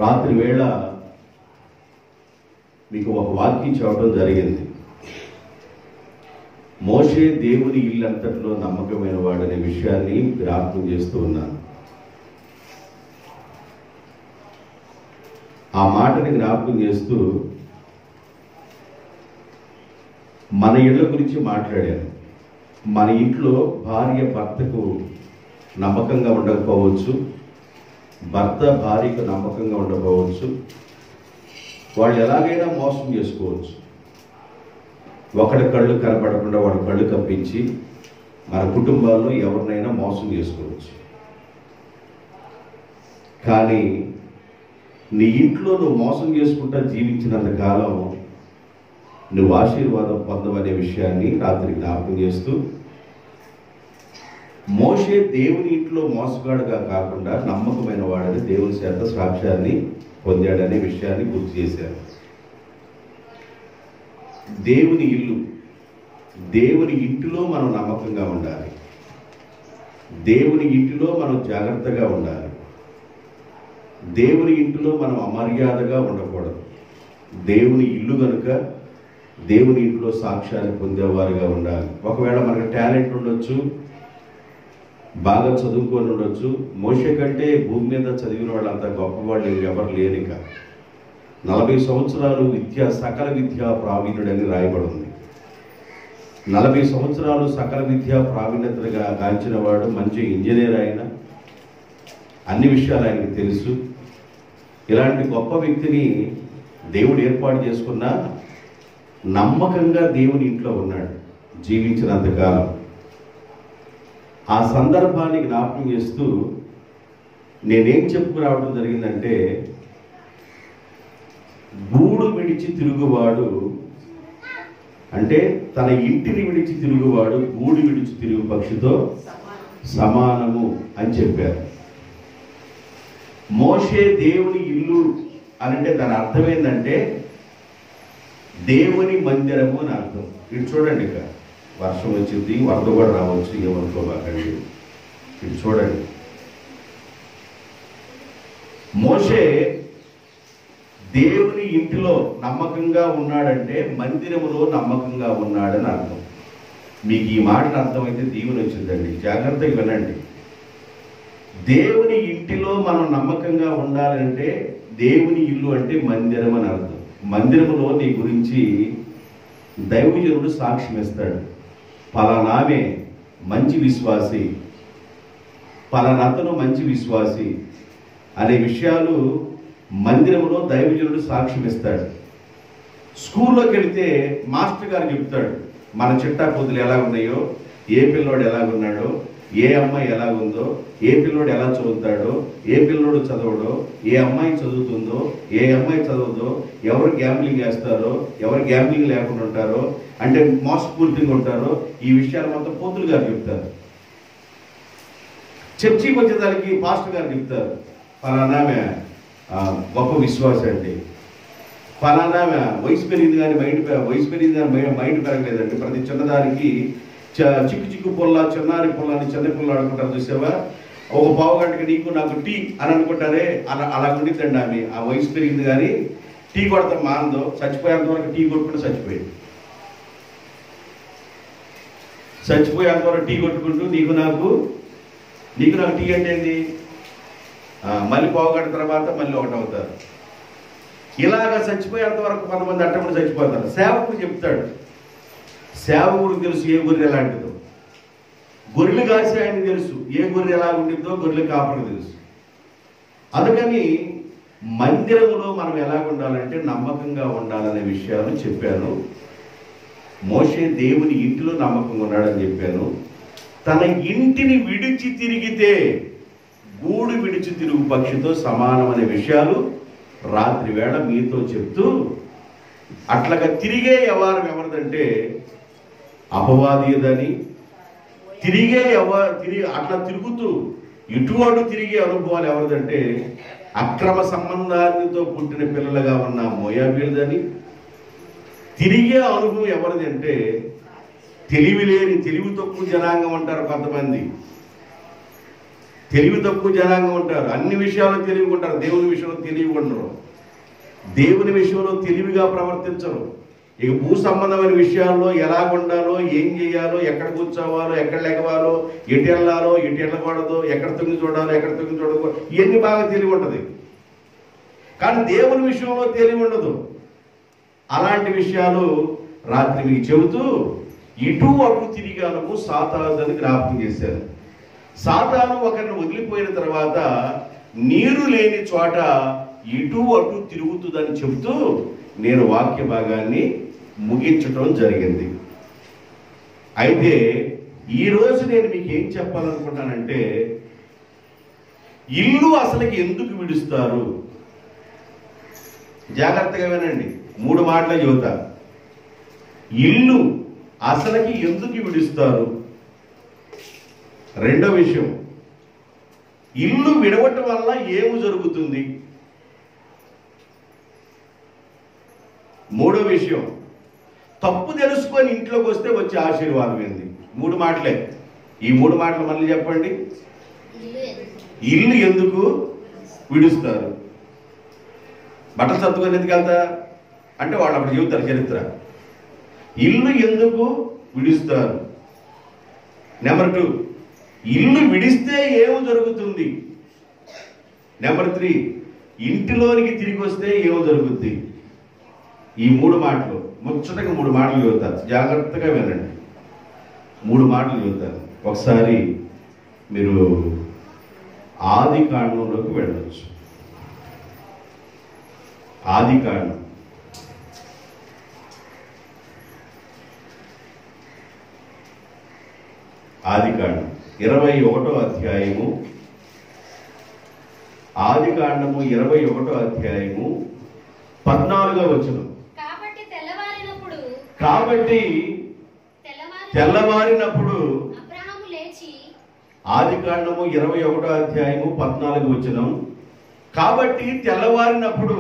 రాత్రి వేళ మీకు ఒక వాక్యం చెప్పడం జరిగింది. మోషే దేవుని ఇల్లంతటిలో నమ్మకమైన వాడనే విషయాన్ని జ్ఞాపకం చేస్తూ ఉన్నాను. ఆ మాటని జ్ఞాపకం చేస్తూ మన ఇళ్ళ గురించి మాట్లాడాను. మన ఇంట్లో భార్య భర్తకు నమ్మకంగా ఉండకపోవచ్చు, భర్త భార్యకు నమ్మకంగా ఉండకపోవచ్చు. వాళ్ళు ఎలాగైనా మోసం చేసుకోవచ్చు. ఒకడి కళ్ళు కనపడకుండా వాడి కళ్ళు కప్పించి మన కుటుంబాల్లో ఎవరినైనా మోసం చేసుకోవచ్చు. కానీ నీ ఇంట్లో నువ్వు మోసం చేసుకుంటా జీవించినంత కాలం నువ్వు ఆశీర్వాదం పొందవనే విషయాన్ని రాత్రి జ్ఞాపకం చేస్తూ, మోషే దేవుని ఇంట్లో మోసగాడుగా కాకుండా నమ్మకమైన వాడని దేవుని చేత సాక్ష్యాన్ని పొందాడనే విషయాన్ని గుర్తు చేశారు. దేవుని ఇల్లు, దేవుని ఇంటిలో మనం నమ్మకంగా ఉండాలి. దేవుని ఇంటిలో మనం జాగ్రత్తగా ఉండాలి. దేవుని ఇంటిలో మనం అమర్యాదగా ఉండకూడదు. దేవుని ఇల్లు కనుక దేవుని ఇంట్లో సాక్ష్యాన్ని పొందేవారుగా ఉండాలి. ఒకవేళ మనకు టాలెంట్ ఉండొచ్చు, బాగా చదువుకొని ఉండొచ్చు. మోషే కంటే భూమి మీద చదివిన వాళ్ళంతా గొప్పవాళ్ళు ఎవరు లేరు. ఇక 40 సంవత్సరాలు సకల విద్యా ప్రావీణ్యుడని రాయబడింది. 40 సంవత్సరాలు సకల విద్యా ప్రావీణ్యతగా గాంచిన వాడు, మంచి ఇంజనీర్ అయినా, అన్ని విషయాలు ఆయనకు తెలుసు. ఇలాంటి గొప్ప వ్యక్తిని దేవుడు ఏర్పాటు చేసుకున్న నమ్మకంగా దేవుని ఇంట్లో ఉన్నాడు జీవించినంతకాలం. ఆ సందర్భాన్ని జ్ఞాపకం చేస్తూ నేనేం చెప్పుకురావడం జరిగిందంటే, గూడు విడిచి తిరుగువాడు అంటే తన ఇంటిని విడిచి తిరుగువాడు గూడు విడిచి తిరుగు పక్షితో సమానము అని చెప్పారు. మోషే దేవుని ఇల్లు అంటే దాని అర్థం ఏంటంటే దేవుని మందిరము అని అర్థం. ఇటు చూడండి, ఇక వర్షం వచ్చింది, వరద కూడా రావచ్చు, ఏమనుకోబాకండి. ఇటు చూడండి, మోషే దేవుని ఇంటిలో నమ్మకంగా ఉన్నాడంటే మందిరములో నమ్మకంగా ఉన్నాడని అర్థం. మీకు ఈ మాటను అర్థమైతే దీవెన వచ్చిందండి, జాగ్రత్తగా వినండి. దేవుని ఇంటిలో మనం నమ్మకంగా ఉండాలంటే దేవుని ఇల్లు అంటే మందిరం అని అర్థం. మందిరములో నీ గురించి దైవజనుడు సాక్ష్యం ఇస్తాడు. పలానామే మంచి విశ్వాసి, పలానతను మంచి విశ్వాసి అనే విషయాలు మందిరంలో దైవజనుడు సాక్ష్యం ఇస్తాడు. స్కూల్లోకి వెళితే మాస్టర్ గారు చెప్తాడు మన చిట్టా పొద్దులు ఎలా ఉన్నాయో, ఏ పిల్లోడు ఎలాగున్నాడో, ఏ అమ్మాయి ఎలాగుందో, ఏ పిల్లోడు ఎలా చదువుతాడో, ఏ పిల్లోడు చదవడో, ఏ అమ్మాయి చదువుతుందో, ఏ అమ్మాయి చదవదో, ఎవరు గ్యాంబ్లింగ్ వేస్తారో, ఎవరు గ్యాంబ్లింగ్ లేకుండా ఉంటారో, అంటే మోసపూరితంగా ఉంటారో, ఈ విషయాలు మొత్తం పోతులు గారు చెప్తారు. చర్చికి వచ్చేదానికి పాస్టర్ గారు చెప్తారు ఫలానామె గొప్ప విశ్వాసం అండి, ఫలానామె వయసు పెరిగింది కానీ మైండ్ పెరగలేదండి. ప్రతి చిన్నదానికి చిక్కు చిక్కు పొల్ల, చిన్నారి పొల్ల అని చిన్న పిల్లలు ఆడుకుంటారు చూసావా, ఒక పావు గంటకి నీకు నాకు టీ అని అనుకుంటారే, అలా ఉండిద్దండి. ఆమె ఆ వయసు పెరిగింది కానీ టీ కొడతాం మాందో, చచ్చిపోయేంత వరకు టీ కొట్టుకుంటూ చచ్చిపోయింది. చచ్చిపోయేంత వరకు టీ కొట్టుకుంటూ నీకు నాకు టీ అంటే ఏంది, మళ్ళీ పావు గంట తర్వాత మళ్ళీ ఒకటి అవుతారు. ఇలాగ చచ్చిపోయేంత వరకు కొంతమంది అట్టకుండా చచ్చిపోతారు. సేవకుడు చెప్తాడు, సేవకుడికి తెలుసు ఏ గొర్రె ఎలాంటిదో, గొర్రెలు కాసి ఆయనకు తెలుసు ఏ గొర్రె ఎలా ఉండిద్దో, గొర్రెలు కాపరికి తెలుసు. అందుకని మందిరంలో మనం ఎలాగ ఉండాలంటే నమ్మకంగా ఉండాలనే విషయాలు చెప్పాను. మోషే దేవుని ఇంటిలో నమ్మకంగా ఉన్నాడని చెప్పాను. తన ఇంటిని విడిచి తిరిగితే గూడు విడిచి తిరుగు పక్షితో సమానమనే విషయాలు రాత్రి వేళ మీతో చెప్తూ, అట్లాగా తిరిగే వ్యవహారం ఎవరిదంటే అపవాదీదని, అట్లా తిరుగుతూ ఇటువాడు తిరిగే అనుభవాలు ఎవరిదంటే అక్రమ సంబంధాలతో పుట్టిన పిల్లలుగా ఉన్న మోయాబీలదని. తిరిగే అనుభవం ఎవరిది అంటే తెలివి తక్కువ జనాంగం అంటారు కొంతమంది. తెలివి తక్కువ జనాంగం ఉంటారు, అన్ని విషయాల్లో తెలివిగా ఉంటారు, దేవుని విషయంలో తెలివిగా ఉండరు, దేవుని విషయంలో తెలివిగా ప్రవర్తించరు. ఇక భూ సంబంధమైన విషయాల్లో ఎలా ఉండాలో, ఏం చేయాలో, ఎక్కడ కూర్చోవాలో, ఎక్కడ లెగవాలో, ఎటు వెళ్ళాలో, ఎటు వెళ్ళకూడదు, ఎక్కడ తొంగి చూడాలో, ఎక్కడ తొంగి చూడకూడదు, ఇవన్నీ బాగా తెలివి ఉంటుంది. కానీ దేవుని విషయంలో తెలివి ఉండదు. అలాంటి విషయాలు రాత్రి మీకు చెబుతూ ఇటు అటు తిరిగాను సాతానుని జ్ఞాపకం చేశారు. సాతాను ఒకరిని వదిలిపోయిన తర్వాత నీరు లేని చోట ఇటు అటు తిరుగుతుందని చెబుతూ నేను వాక్య భాగాన్ని ముగించటం జరిగింది. అయితే ఈరోజు నేను మీకు ఏం చెప్పాలనుకుంటానంటే, ఇల్లు అసలుకి ఎందుకు విడుస్తారు? జాగ్రత్తగా వినండి, 3 మాటలు చెబుతా. ఇల్లు అసలుకి ఎందుకు విడుస్తారు? రెండో విషయం, ఇల్లు విడవటం వల్ల ఏమి జరుగుతుంది? మూడో విషయం, తప్పు తెలుసుకొని ఇంట్లోకి వస్తే వచ్చే ఆశీర్వాదం ఏంది? 3 మాటలే. ఈ 3 మాటలు మళ్ళీ చెప్పండి. ఇల్లు ఎందుకు విడుస్తారు? బట్టలు సర్దుకొని ఎందుకు వెళ్తా అంటే వాళ్ళు అప్పుడు చెబుతారు చరిత్ర. ఇల్లు ఎందుకు విడుస్తారు? నెంబర్ 2, ఇల్లు విడిస్తే ఏమి జరుగుతుంది? నెంబర్ 3, ఇంటిలోనికి తిరిగి వస్తే ఏమి జరుగుద్ది? ఈ 3 మాటలు ముచ్చటగా 3 మాటలు చదువుతారు, జాగ్రత్తగా వినండి. 3 మాటలు చదువుతారు. ఒకసారి మీరు ఆది కాండంలోకి వెళ్ళవచ్చు. ఆది కాండం ఆది కాండం 21వ అధ్యాయము. ఆది కాండము 21వ అధ్యాయము 14వ వచనం. కాబట్టి తెల్లవారినప్పుడు ఆది కాండము 21వ అధ్యాయము 14వ వచనం. కాబట్టి తెల్లవారినప్పుడు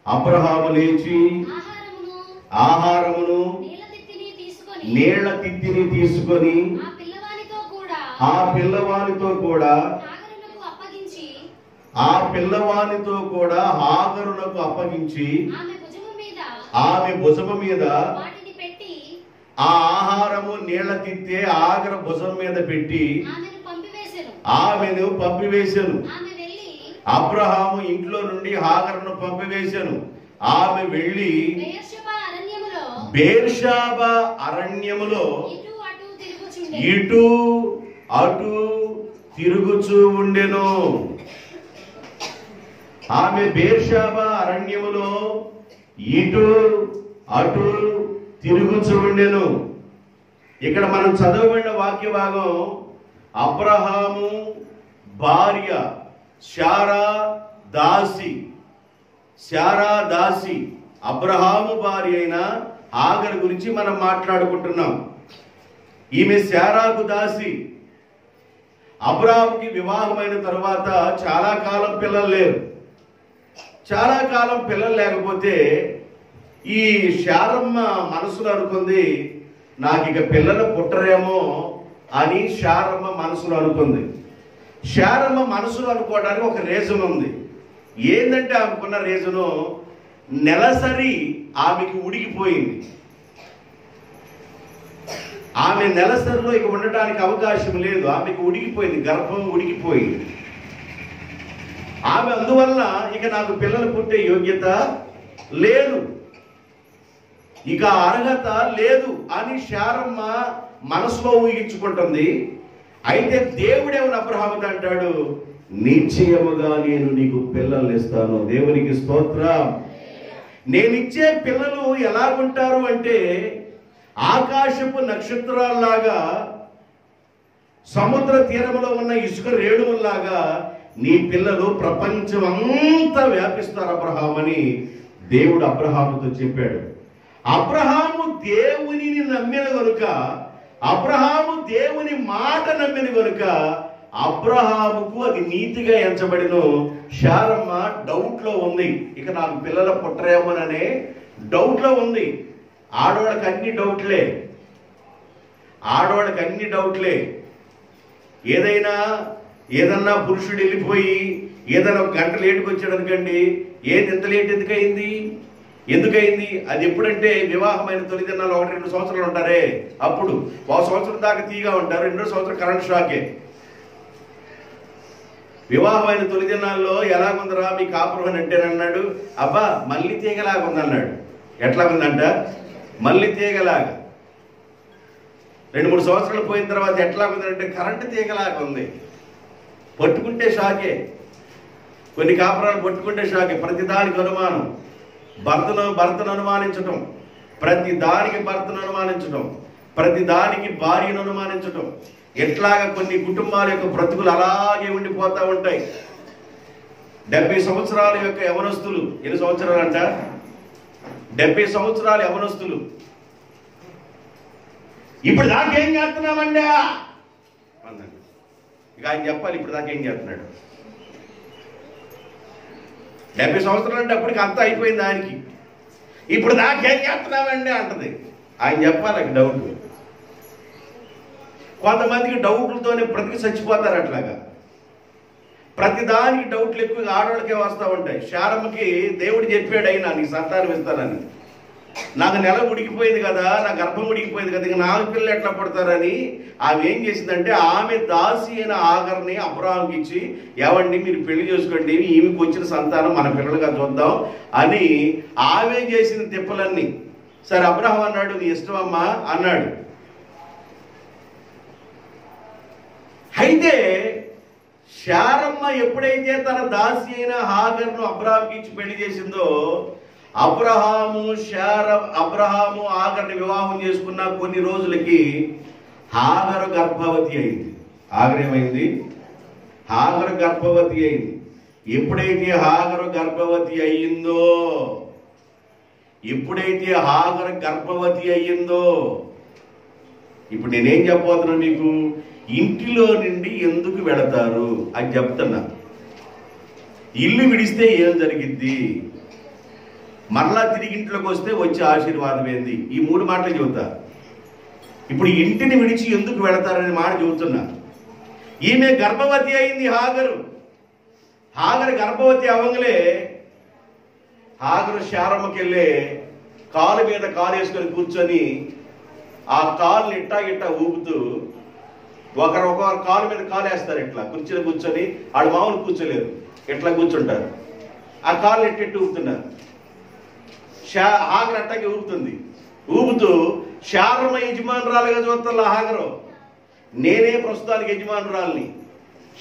అబ్రహాము లేచి ఆహారమును నీళ్ల తిత్తిని తీసుకొని ఆ పిల్లవానితో కూడా హాగరునకు అప్పగించి ఆమె భుజము మీద ఆ ఆహారము నీళ్ల తిత్తే ఆగర భుజం మీద పెట్టి ఆమెను పంపివేశాను. అబ్రహాము ఇంట్లో నుండి హాగరును పంపివేశాను. ఆమె వెళ్ళి బేర్షాబా అరణ్యములో ఇటు అటు తిరుగుచూ ఉండెను. ఆమె బేర్షాబా అరణ్యములో ఇటు అటు తిరుగుచూ ఉండెను. ఇక్కడ మనం చదవబడిన వాక్య భాగం అబ్రహాము భార్య శారా దాసి అబ్రహాము భార్య అయిన ఆగర్ గురించి మనం మాట్లాడుకుంటున్నాం. ఈమె శారాకు దాసి. అబ్రహాముకి వివాహమైన తర్వాత చాలా కాలం పిల్లలు లేరు. చాలా కాలం పిల్లలు లేకపోతే ఈ శారమ్మ మనసులో అనుకుంది, నాకు ఇక పిల్లలు పుట్టరేమో అని శారమ్మ మనసులో అనుకుంది. శారమ్మ మనసులో అనుకోవడానికి ఒక రీజన్ ఉంది. ఏంటంటే ఆమెకున్న రీజను, నెలసరి ఆమెకి ఉడికిపోయింది. ఆమె నెలసరిలో ఇక ఉండటానికి అవకాశం లేదు. ఆమెకి ఉడికిపోయింది, గర్భం ఉడికిపోయింది. ఆమె అందువల్ల ఇక నాకు పిల్లలు పుట్టే యోగ్యత లేదు, ఇక అర్హత లేదు అని శారమ్మ మనసులో ఊహించుకుంటుంది. అయితే దేవుడేమని అబ్రహాముతో అంటాడు, నిశ్చయముగా నేను నీకు పిల్లల్ని ఇస్తాను. దేవునికి స్తోత్రం. నేనిచ్చే పిల్లలు ఎలాగుంటారు అంటే ఆకాశపు నక్షత్రాల్లాగా, సముద్ర తీరంలో ఉన్న ఇసుక రేణువుల్లాగా నీ పిల్లలు ప్రపంచం అంతా వ్యాపిస్తారు అబ్రహాం అని దేవుడు అబ్రహాముతో చెప్పాడు. అబ్రహాము దేవుని నమ్మిన కనుక, అబ్రహాము దేవుని మాట నమ్మిన కనుక అబ్రహాముకు అది నీతిగా ఎంచబడిను. శారమ్మ డౌట్ లో ఉంది, ఇక నాకు పిల్లలు పుట్టరేమోననే డౌట్ లో ఉంది. ఆడవాళ్ళకి అన్ని డౌట్లే. ఏదైనా ఏదన్నా పురుషుడు వెళ్ళిపోయి ఏదైనా ఒక గంట లేటుకు వచ్చాడు అనుకోండి, ఏది ఎంత లేట్ ఎందుకయింది అది ఎప్పుడంటే వివాహమైన తొలి దినాలు 1-2 సంవత్సరాలు ఉంటారే, అప్పుడు 1 సంవత్సరం దాకా తీగా ఉంటారు, 2వ సంవత్సరం కరెంట్ షాకే. వివాహమైన తొలి దినాల్లో ఎలాగుందరా మీ కాపురం అని అంటే అన్నాడు, అబ్బా మళ్ళీ తీగలాగుంది అన్నాడు. ఎట్లాగుందంట? మళ్ళీ తీగలాగా. 2-3 సంవత్సరాలు పోయిన తర్వాత ఎట్లాగుందంటే కరెంటు తీగలాగా ఉంది. పట్టుకుంటే షాకే. కొన్ని కాపురాలు పట్టుకుంటే షాకే. ప్రతిదానికి అనుమానం, భర్తను అనుమానించటం, ప్రతిదానికి భర్తను అనుమానించటం, ప్రతిదానికి భార్యను అనుమానించటం. ఎట్లాగా కొన్ని కుటుంబాల యొక్క బ్రతుకులు అలాగే ఉండిపోతూ ఉంటాయి. 70 సంవత్సరాల యొక్క యవనస్తులు, ఎన్ని సంవత్సరాలు అంట? 70 సంవత్సరాల యవనస్తులు. ఇప్పుడు దాకేం చేస్తున్నామండి అన్నాడు. ఇక ఆయన చెప్పాలి ఇప్పుడు దాకా ఏం చేస్తున్నాడు. 70 సంవత్సరాలు అంటే అప్పటికి అంతా అయిపోయింది ఆయనకి. ఇప్పుడు దాకేం చేస్తున్నామండి అంటది. ఆయన చెప్పాలి డౌట్. కొంతమందికి డౌట్లతోనే బ్రతికి చచ్చిపోతారు. అట్లాగా ప్రతిదానికి డౌట్లు ఎక్కువగా ఆడవాళ్ళకే వస్తూ ఉంటాయి. శారమ్మకి దేవుడు చెప్పాడు, అయినా నీ సంతానం ఇస్తానని. నాకు నెల ఉడికిపోయింది కదా, నా గర్భం ఉడికిపోయింది కదా, ఇంక 4 పిల్లలు ఎట్లా పడతారని ఆమె ఏం చేసిందంటే, ఆమె దాసి అయిన ఆగర్ని అబ్రాహాంకి ఇచ్చి, ఏవండి మీరు పెళ్లి చేసుకోండి, ఈమెకు వచ్చిన సంతానం మన పిల్లలుగా చూద్దాం అని ఆమె చేసిన తిప్పలన్నీ. సరే అబ్రాహాం అన్నాడు, నీ ఇష్టమమ్మా అన్నాడు. అయితే శారమ్మ ఎప్పుడైతే తన దాసి అయిన హాగర్ను అబ్రాహాంకి ఇచ్చి పెళ్లి చేసిందో, అబ్రహాము ఆగర్ని వివాహం చేసుకున్న కొన్ని రోజులకి హాగరు గర్భవతి అయింది. ఆగరేమైంది? హాగరు గర్భవతి అయింది. ఎప్పుడైతే హాగరు గర్భవతి అయ్యిందో ఇప్పుడు నేనేం చెప్పబోతున్నా మీకు, ఇంటిలో నుండి ఎందుకు వెళతారు అని చెప్తున్నా. ఇల్లు విడిస్తే ఏం జరిగిద్ది, మరలా తిరిగి ఇంట్లోకి వస్తే వచ్చే ఆశీర్వాదం ఏంది, ఈ 3 మాటలు చెబుతా. ఇప్పుడు ఇంటిని విడిచి ఎందుకు వెళతారనే మాట చెబుతున్నా. ఈమె గర్భవతి అయింది. హాగరు గర్భవతి అవ్వగలే హాగరు శారమ్మకి వెళ్ళే కాలు మీద కాలు వేసుకొని కూర్చొని ఆ కాలుని ఇట్టా ఊపుతూ, ఒకరు కాలు మీద కాలు వేస్తారు, ఇట్లా కుర్చీలో కూర్చొని. ఆడు మామూలు కూర్చోలేరు, ఇట్లా కూర్చుంటారు. ఆ కాలు ఎట్టెట్టు ఊపుతున్నారు. హాగరు అట్టాకి ఊపుతూ శారమ్మ యజమానురాలుగా చూస్తా. హాగరు నేనే ప్రస్తుతానికి యజమానురాలని,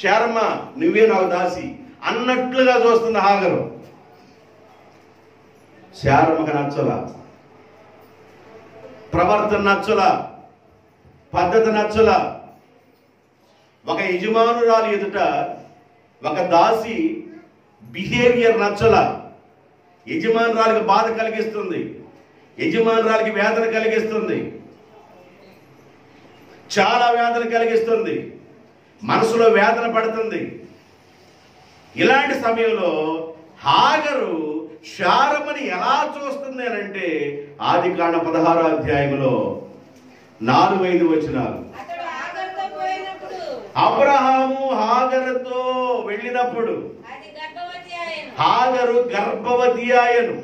శారమ్మ నువ్వే నాకు దాసి అన్నట్లుగా చూస్తుంది హాగరు. శారమ్మకి నచ్చలా, ప్రవర్తన నచ్చలా, పద్ధతి నచ్చలా. ఒక యజమానురాలు ఎదుట ఒక దాసి బిహేవియర్ నచ్చలా. యజమానురాలికి బాధ కలిగిస్తుంది, యజమానురాలికి వేదన కలిగిస్తుంది, చాలా వేదన కలిగిస్తుంది, మనసులో వేదన పడుతుంది. ఇలాంటి సమయంలో హాగరు శారమ్మని ఎలా చూస్తుంది అని అంటే, ఆదికాండ 16వ అధ్యాయంలో 4-5 వచనాలు. అబ్రహాము హాగరుతో వెళ్ళినప్పుడు హాగరు గర్భవతి ఆయను.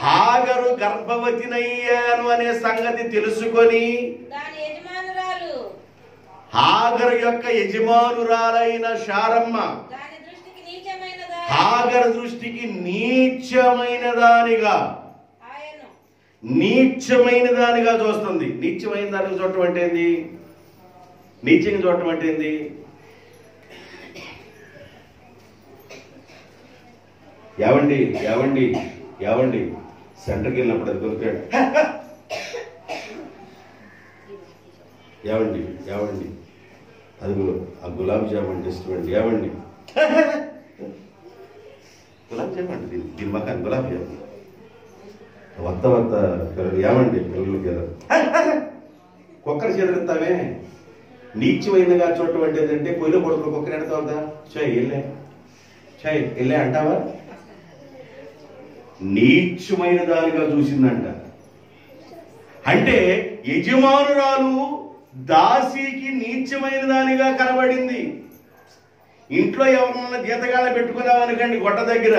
హాగరు గర్భవతినయ్యాను అనే సంగతి తెలుసుకొని హాగరు యొక్క యజమానురాలైన శారమ్మ హాగరు దృష్టికి నీచమైన దానిగా చూస్తుంది. నీచమైన దానిగా చూడటం అంటే ఏంది? నీచంగా చూడటం అంటే ఏంది? ఏవండి సెంటర్కి వెళ్ళినప్పుడు అది దొరికాడు. ఏవండి అది ఆ గులాబీ జామ్ అంటే ఇష్టమండి. ఏవండి గులాబీ జామ్ అంటే దీని మకాన్ గులాబీ జామ్ వద్ద ఏమండి పిల్లలకి కుక్కర్ చేదెత్తామే. నీచమైనగా చూడటం అంటే ఏంటంటే, పొయ్యిలో పడుకుని కుక్కర్ ఎడతావుదా, వెళ్ళే అంటావా? నీచమైన దానిగా చూసిందంట. అంటే యజమానురాలు దాసీకి నీచమైన దానిగా కనబడింది. ఇంట్లో ఎవరన్నా జీతగాళ్ళ పెట్టుకున్నామనుకోండి, గొడ్డ దగ్గర,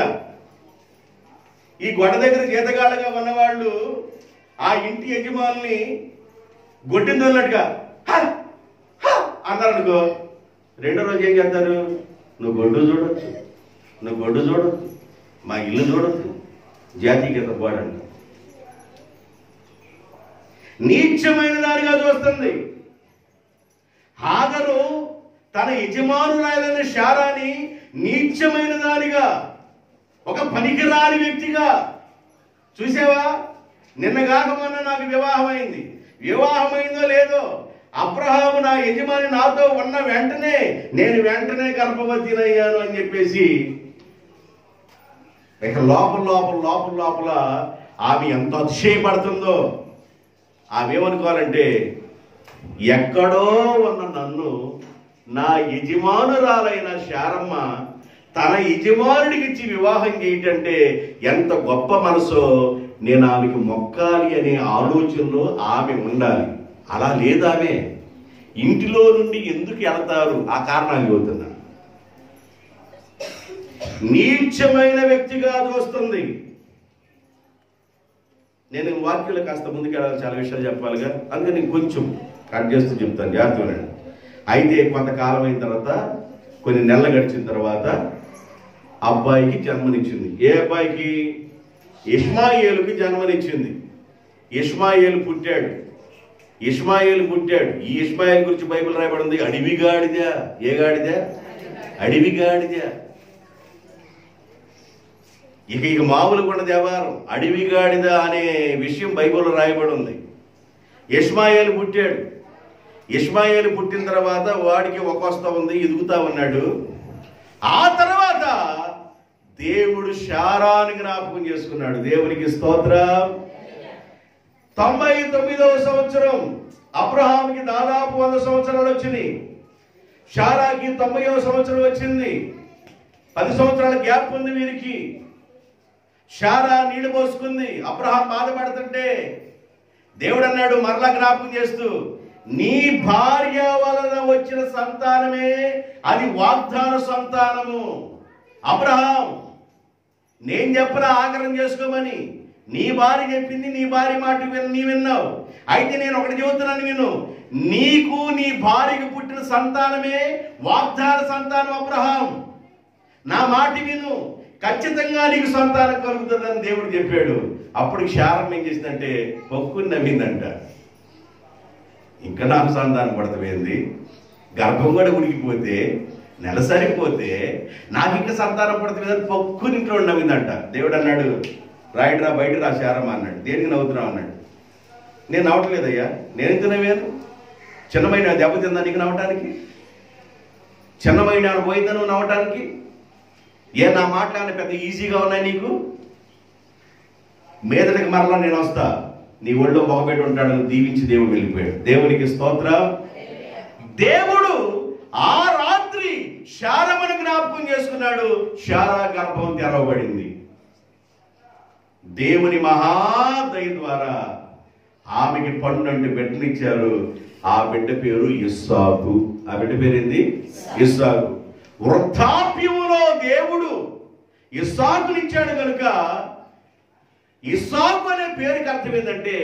ఈ గొడ్డ దగ్గర జీతగాళ్ళగా ఉన్నవాళ్ళు ఆ ఇంటి యజమానుల్ని గొడ్డిని తోలినట్టుగా అన్నారు అనుకో, రెండో రోజు ఏం చేస్తారు? నువ్వు గొడ్డు చూడొచ్చు, నువ్వు గొడ్డు చూడొచ్చు, మా ఇల్లు చూడొచ్చు, జాతీయత పాడండి. నీచమైన దానిగా చూస్తుంది. హాగరు తన యజమానురాలైన శారాని నీచమైన దానిగా, ఒక పనికిరాని వ్యక్తిగా చూసావా? నిన్నగాక మొన్న నాకు వివాహమైంది. వివాహమైందో లేదో, అబ్రహాము నా యజమాని నాతో ఉన్న వెంటనే నేను వెంటనే గర్భవతినయ్యాను అని చెప్పేసి ఇక లోపల లోపల లోపల లోపల ఆమె ఎంత అతిశయపడుతుందో. ఆమె ఏమనుకోవాలంటే, ఎక్కడో ఉన్న నన్ను నా యజమానురాలైన శారమ్మ తన యజమానుడికి ఇచ్చి వివాహం చేయటంటే ఎంత గొప్ప మనసో, నేను ఆమెకు మొక్కాలి అనే ఆలోచనలో ఆమె ఉండాలి. అలా లేదామె. ఇంటిలో నుండి ఎందుకు వెళ్తారు? ఆ కారణాలు చెబుతున్నా. నీచమైన వ్యక్తిగా చూస్తుంది. నేను వాక్యంలో కాస్త ముందుకెళ్ళాలి, చాలా విషయాలు చెప్పాలిగా, అందుకని నేను కొంచెం కట్ చేస్తూ చెప్తాను, జాగ్రత్తగా. అయితే కొంతకాలం అయిన తర్వాత, కొన్ని నెలలు గడిచిన తర్వాత అబ్బాయికి జన్మనిచ్చింది. ఏ అబ్బాయికి? ఇష్మాయేలుకి జన్మనిచ్చింది. ఇష్మాయేలు పుట్టాడు. ఇష్మాయేలు పుట్టాడు. ఈ ఇష్మాయేలు గురించి బైబిల్ రాయబడింది, అడవి గాడిద. ఏ గాడిద? అడవి గాడిద. ఇక మామూలు కూడా దేవారం, అడవి గాడిద అనే విషయం బైబిల్లో రాయబడి ఉంది. ఇష్మాయేలు పుట్టాడు. ఇష్మాయేలు పుట్టిన తర్వాత వాడికి ఒక వస్తా ఉంది, ఎదుగుతా ఉన్నాడు. ఆ తర్వాత దేవుడు శారాని జ్ఞాపకం చేసుకున్నాడు. దేవునికి స్తోత్రం. 99వ సంవత్సరం. అబ్రహాముకి దాదాపు 100 సంవత్సరాలు వచ్చినాయి. శారాకి 90వ సంవత్సరం వచ్చింది. 10 సంవత్సరాల గ్యాప్ ఉంది వీరికి. శారా నీళ్లు పోసుకుంది. అబ్రహాం బాధపడుతుంటే దేవుడు అన్నాడు మరలా జ్ఞాపకం చేస్తూ, నీ భార్య వలన వచ్చిన సంతానమే అది వాగ్దాన సంతానము. అబ్రహాం, నేను చెప్పిన ఆగ్రహం చేసుకోమని నీ భార్య చెప్పింది, నీ భార్య మాట నీ విన్నావు. అయితే నేను ఒకటి చెబుతున్నాను, విను. నీకు నీ భార్యకు పుట్టిన సంతానమే వాగ్దాన సంతానం. అబ్రహాం, నా మాట విను, ఖచ్చితంగా నీకు సంతానం కలుగుతుందని దేవుడు చెప్పాడు. అప్పుడు శారం ఏం చేసిందంటే పొక్కుని నవ్విందంట. ఇంకా నాకు సంతానం పడతమైంది, గర్భం కూడా ఉడికిపోతే, నెల సరిపోతే నాకు ఇంకా సంతానం పడతలేదని పొక్కునింట్లో నవ్విందంట. దేవుడు అన్నాడు, రాయిడ్రా బయట రా శారమ్మ అన్నాడు. దేనికి నవ్వుతున్నావు అన్నాడు. నేను నవ్వట్లేదయ్యా. నేను ఎందుకు నవ్వాను? చిన్నమైన దెబ్బతిందా నీకు నవ్వటానికి? చిన్నమైన పోయిందా నువ్వు నవ్వటానికి? ఏ నా మాట్లాడిన పెద్ద ఈజీగా ఉన్నాయి నీకు? మీదటికి మరలా నేను వస్తా, నీ ఒళ్ళో మొగబెట్టి ఉంటాడు, దీవించి దేవుడు వెళ్ళిపోయాడు. దేవునికి స్తోత్రం. దేవుడు ఆ రాత్రి శారమ్మను జ్ఞాపకం చేసుకున్నాడు. శారా గర్భం తెరవబడింది. దేవుని మహాదయ ద్వారా ఆమెకి 12 బిడ్డనిచ్చారు. ఆ బిడ్డ పేరు ఇస్సాకు. ఆ బిడ్డ పేరేంది? ఇస్సాకు. వృద్ధాప్యములో దేవుడు ఇస్సాకునిచ్చాడు కనుక ఇస్సాకు అనే పేరుకి అర్థం ఏంటంటే,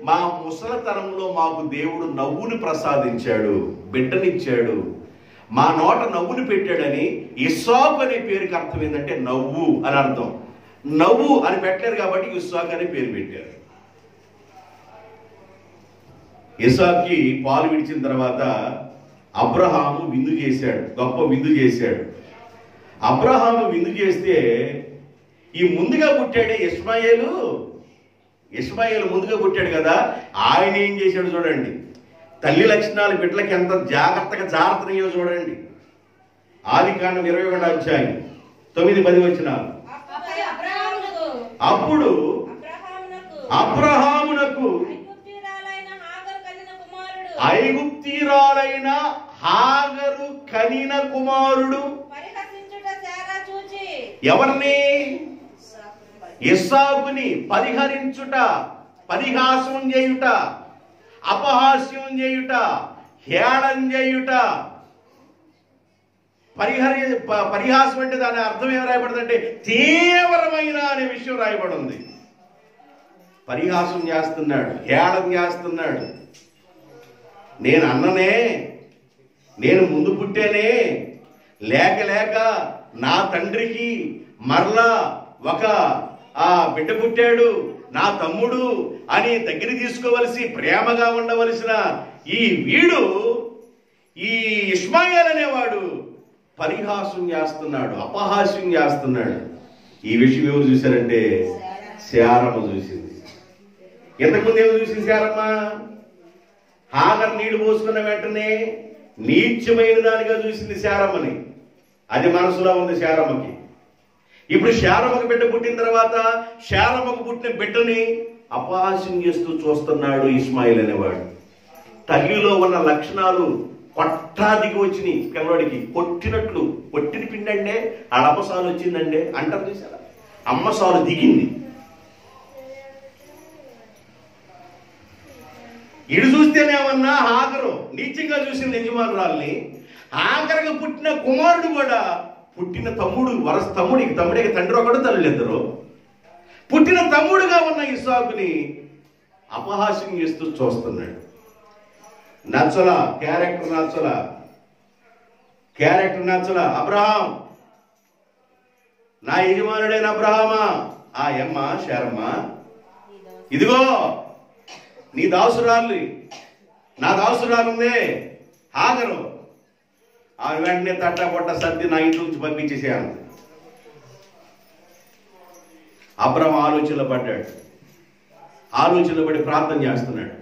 మా ముసలతనంలో మాకు దేవుడు నవ్వుని ప్రసాదించాడు, బిడ్డనిచ్చాడు, మా నోట నవ్వుని పెట్టాడని ఇస్సాకు అనే పేరుకి అర్థం ఏంటంటే నవ్వు అని అర్థం. నవ్వు అని పెట్టారు కాబట్టి ఇస్సాకు అనే పేరు పెట్టారు. ఇస్సాకుకి పాలు విడిచిన తర్వాత అబ్రహాము విందు చేశాడు, గొప్ప విందు చేశాడు. అబ్రహాము విందు చేస్తే ఈ ముందుగా పుట్టాడే ఇష్మాయేలు ముందుగా పుట్టాడు కదా, ఆయన ఏం చేశాడు చూడండి. తల్లి లక్షణాలు బిడ్డలకి ఎంత జాగ్రత్తగా చూడండి. ఆదికాండం 21వ అధ్యాయం 9-10 వచనాలు. అప్పుడు అబ్రహామునకు ఐగుప్తీయురాలైన హాగరు కనిన కుమారుడు. ఎవరిని? ఇస్సాకుని పరిహరించుట, పరిహాసం చేయుట, అపహాస్యం చేయుట, హేళన చేయుట. పరిహాసం అంటే దాని అర్థం ఏం రాయబడిందంటే తీవ్రమైన అనే విషయం రాయబడి ఉంది. పరిహాసం చేస్తున్నాడు, హేళన చేస్తున్నాడు. నేను అన్ననే, నేను ముందు పుట్టానే, లేక లేక నా తండ్రికి మరలా ఒక బిడ్డ పుట్టాడు, నా తమ్ముడు అని దగ్గర తీసుకోవలసి ప్రేమగా ఉండవలసిన ఈ వీడు, ఈ ఇష్మాయేల్ అనేవాడు పరిహాసం చేస్తున్నాడు, అపహాస్యం చేస్తున్నాడు. ఈ విషయం ఎవరు చూశారంటే శారమ్మ చూసింది. ఇంతకుముందు ఏమో చూసింది శారమ్మ? హాగర్ నీళ్లు పోసుకున్న వెంటనే నీచమైన దానిగా చూసింది శారమ్మని. అది మనసులో ఉంది శారమ్మకి. ఇప్పుడు శారమ్మకు బిడ్డ పుట్టిన తర్వాత శారమ్మకు పుట్టిన బిడ్డని అపహాస్యం చేస్తూ చూస్తున్నాడు ఇష్మాయిల్ అనేవాడు. తల్లిలో ఉన్న లక్షణాలు కొట్టాదికి వచ్చినాయి పిల్లవాడికి. కొట్టినట్లు, కొట్టిన పిండి అంటే అడపసాలు వచ్చిందంటే అంటారు చూసారా, అమ్మసాలు దిగింది. ఇడు చూస్తేనేమన్నా హాగరు నీచంగా చూసింది యజమానురాల్ని. హాగరుగా పుట్టిన కుమారుడు కూడా, పుట్టిన తమ్ముడు, వరస తమ్ముడికి తండ్రి ఒకడు తల్లిద్దరు, పుట్టిన తమ్ముడుగా ఉన్న ఇస్సాకుని అపహాస్యం చేస్తూ చూస్తున్నాడు. నచ్చల క్యారెక్టర్, నచ్చల. అబ్రహాం, నా యజమానుడైన అబ్రహామా, ఆ యమ్మ శారమ్మ, ఇదిగో నీ దాసురాలు, నా దాసురాలు ఉందే హాగరు, ఆమె వెంటనే తట్ట పొట్ట సర్ది నా ఇంటి నుంచి పంపించేసేయాలి. అబ్రహాం ఆలోచనలో పడ్డాడు. ఆలోచనలో పడి ప్రార్థన చేస్తున్నాడు.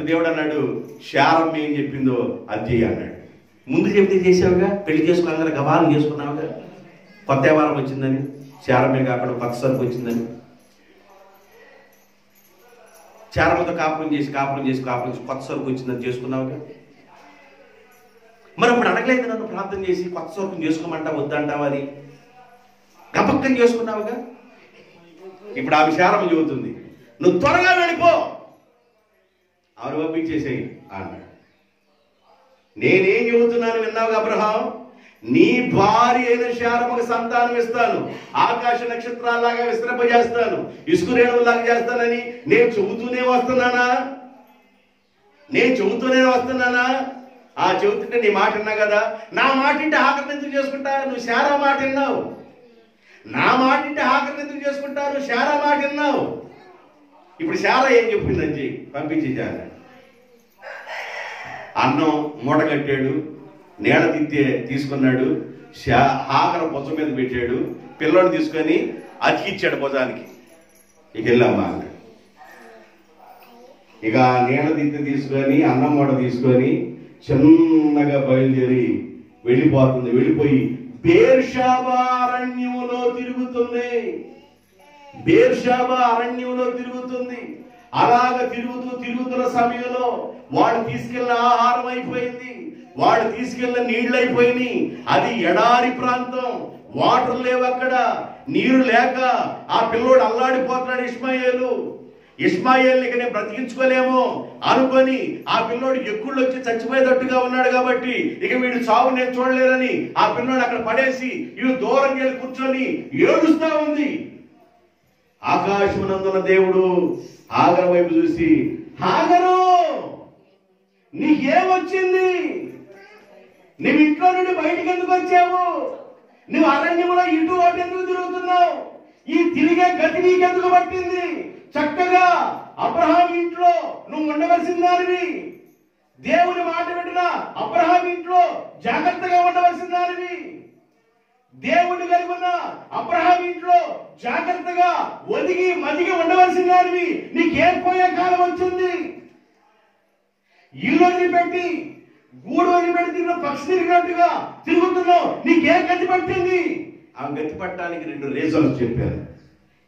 దేవుడు అన్నాడు, శారమ్మ ఏం చెప్పిందో అది చెయ్యి అన్నాడు. ముందు చెప్తే చేసావుగా, పెళ్లి చేసుకున్నాక గవాలు చేసుకున్నావుగా, కొత్త వ్యవహారం వచ్చిందని, శారమ్మే కాకుండా కొత్త సరుకు వచ్చిందని, శారమ్మతో కాపురం చేసి కొత్త సరుకు వచ్చిందని చేసుకున్నావుగా. మరి అప్పుడు అడగలేదు నన్ను ప్రార్థన చేసి కొత్త సరుకుని చేసుకోమంటా వద్దంటావు, అది గపక్కని చేసుకున్నావుగా. ఇప్పుడు ఆమె శారమ్మ చెబుతుంది, నువ్వు త్వరగా వెళ్ళిపో, ఆమె పంపించేసేయి అన్నాడు. నేనేం చెబుతున్నాను విన్నావుగా అబ్రహాం, నీ భార్య అయిన శారమ్మకు సంతానం ఇస్తాను, ఆకాశ నక్షత్రాల్లాగా విస్తరింపజేస్తాను, ఇసుక రేణువులాగా చేస్తానని నేను చెబుతూనే వస్తున్నానా? చెబుతుంటే నీ మాట విన్నా కదా. నా మాట ఇంటే ఆఖరిని ఎందుకు చేసుకుంటా? నువ్వు శారా మాట విన్నావు. నా మాట ఇంటే ఆఖరిని ఎందుకు చేసుకుంటా? నువ్వు శారా మాట విన్నావు. ఇప్పుడు శారా ఏం చెప్పిందని పంపించేశాను. అన్నం మూట కట్టాడు, నీడ తీసుకున్నాడు, హాగర భుజం మీద పెట్టాడు, పిల్లోని తీసుకొని అతికిచ్చాడు భుజానికి. ఇక వెళ్ళామా అన్నాడు. ఇక నీడ తీసుకొని అన్నం మూట తీసుకొని చిన్నగా బయలుదేరి వెళ్ళిపోయి బేర్షాబా అరణ్యంలో తిరుగుతుంది. అలాగ తిరుగుతున్న సమయంలో వాడు తీసుకెళ్ళిన ఆహారం అయిపోయింది, వాడు తీసుకెళ్ళిన నీళ్లు అయిపోయినాయి. అది ఎడారి ప్రాంతం, వాటర్ లేవు అక్కడ, నీరు లేక ఆ పిల్లోడు అల్లాడిపోతున్నాడు. ఇష్మాయేల్ని ఇక నేను బ్రతికించుకోలేమో అనుకొని ఆ పిల్లోడు ఎక్కుళ్ళు వచ్చి చచ్చిపోయేటట్టుగా ఉన్నాడు కాబట్టి ఇక వీడు చావు నేను చూడలేదని ఆ పిల్లోడు అక్కడ పడేసి ఇవి దూరం వెళ్ళి కూర్చొని ఏడుస్తా ఉంది. ఆకాశమునందున్న దేవుడు హాగరు వైపు చూసి, హాగరు నీకేమొచ్చింది? నువ్వు ఇంట్లో నుండి బయటికి ఎందుకు వచ్చావు? నువ్వు అరణ్యంలో ఇటు అటు ఎందుకు తిరుగుతున్నావు? ఈ తిరిగే గతి నీకెందుకు పట్టింది? చక్కగా అబ్రహాం ఇంట్లో నువ్వు ఉండవలసిన దానివి, దేవుని మాట వింటున్నా అబ్రహాం ఇంట్లో జాగ్రత్తగా ఉండవలసిన దానివి, దేవుని కలిగి ఉన్న అబ్రహాం ఇంట్లో జాగ్రత్తగా ఒదిగి మదిగి ఉండవలసిన దానివి. నీకేం పోయే కాలం వచ్చింది? ఇల్లు వదిలిపెట్టి గూడు వదిలిపెట్టి తిరిగిన పక్షి తిరిగినట్టుగా తిరుగుతున్నావు. నీకేం గతి పట్టింది? ఆ గతి పట్టడానికి 2 రీజన్స్ చెప్పారు.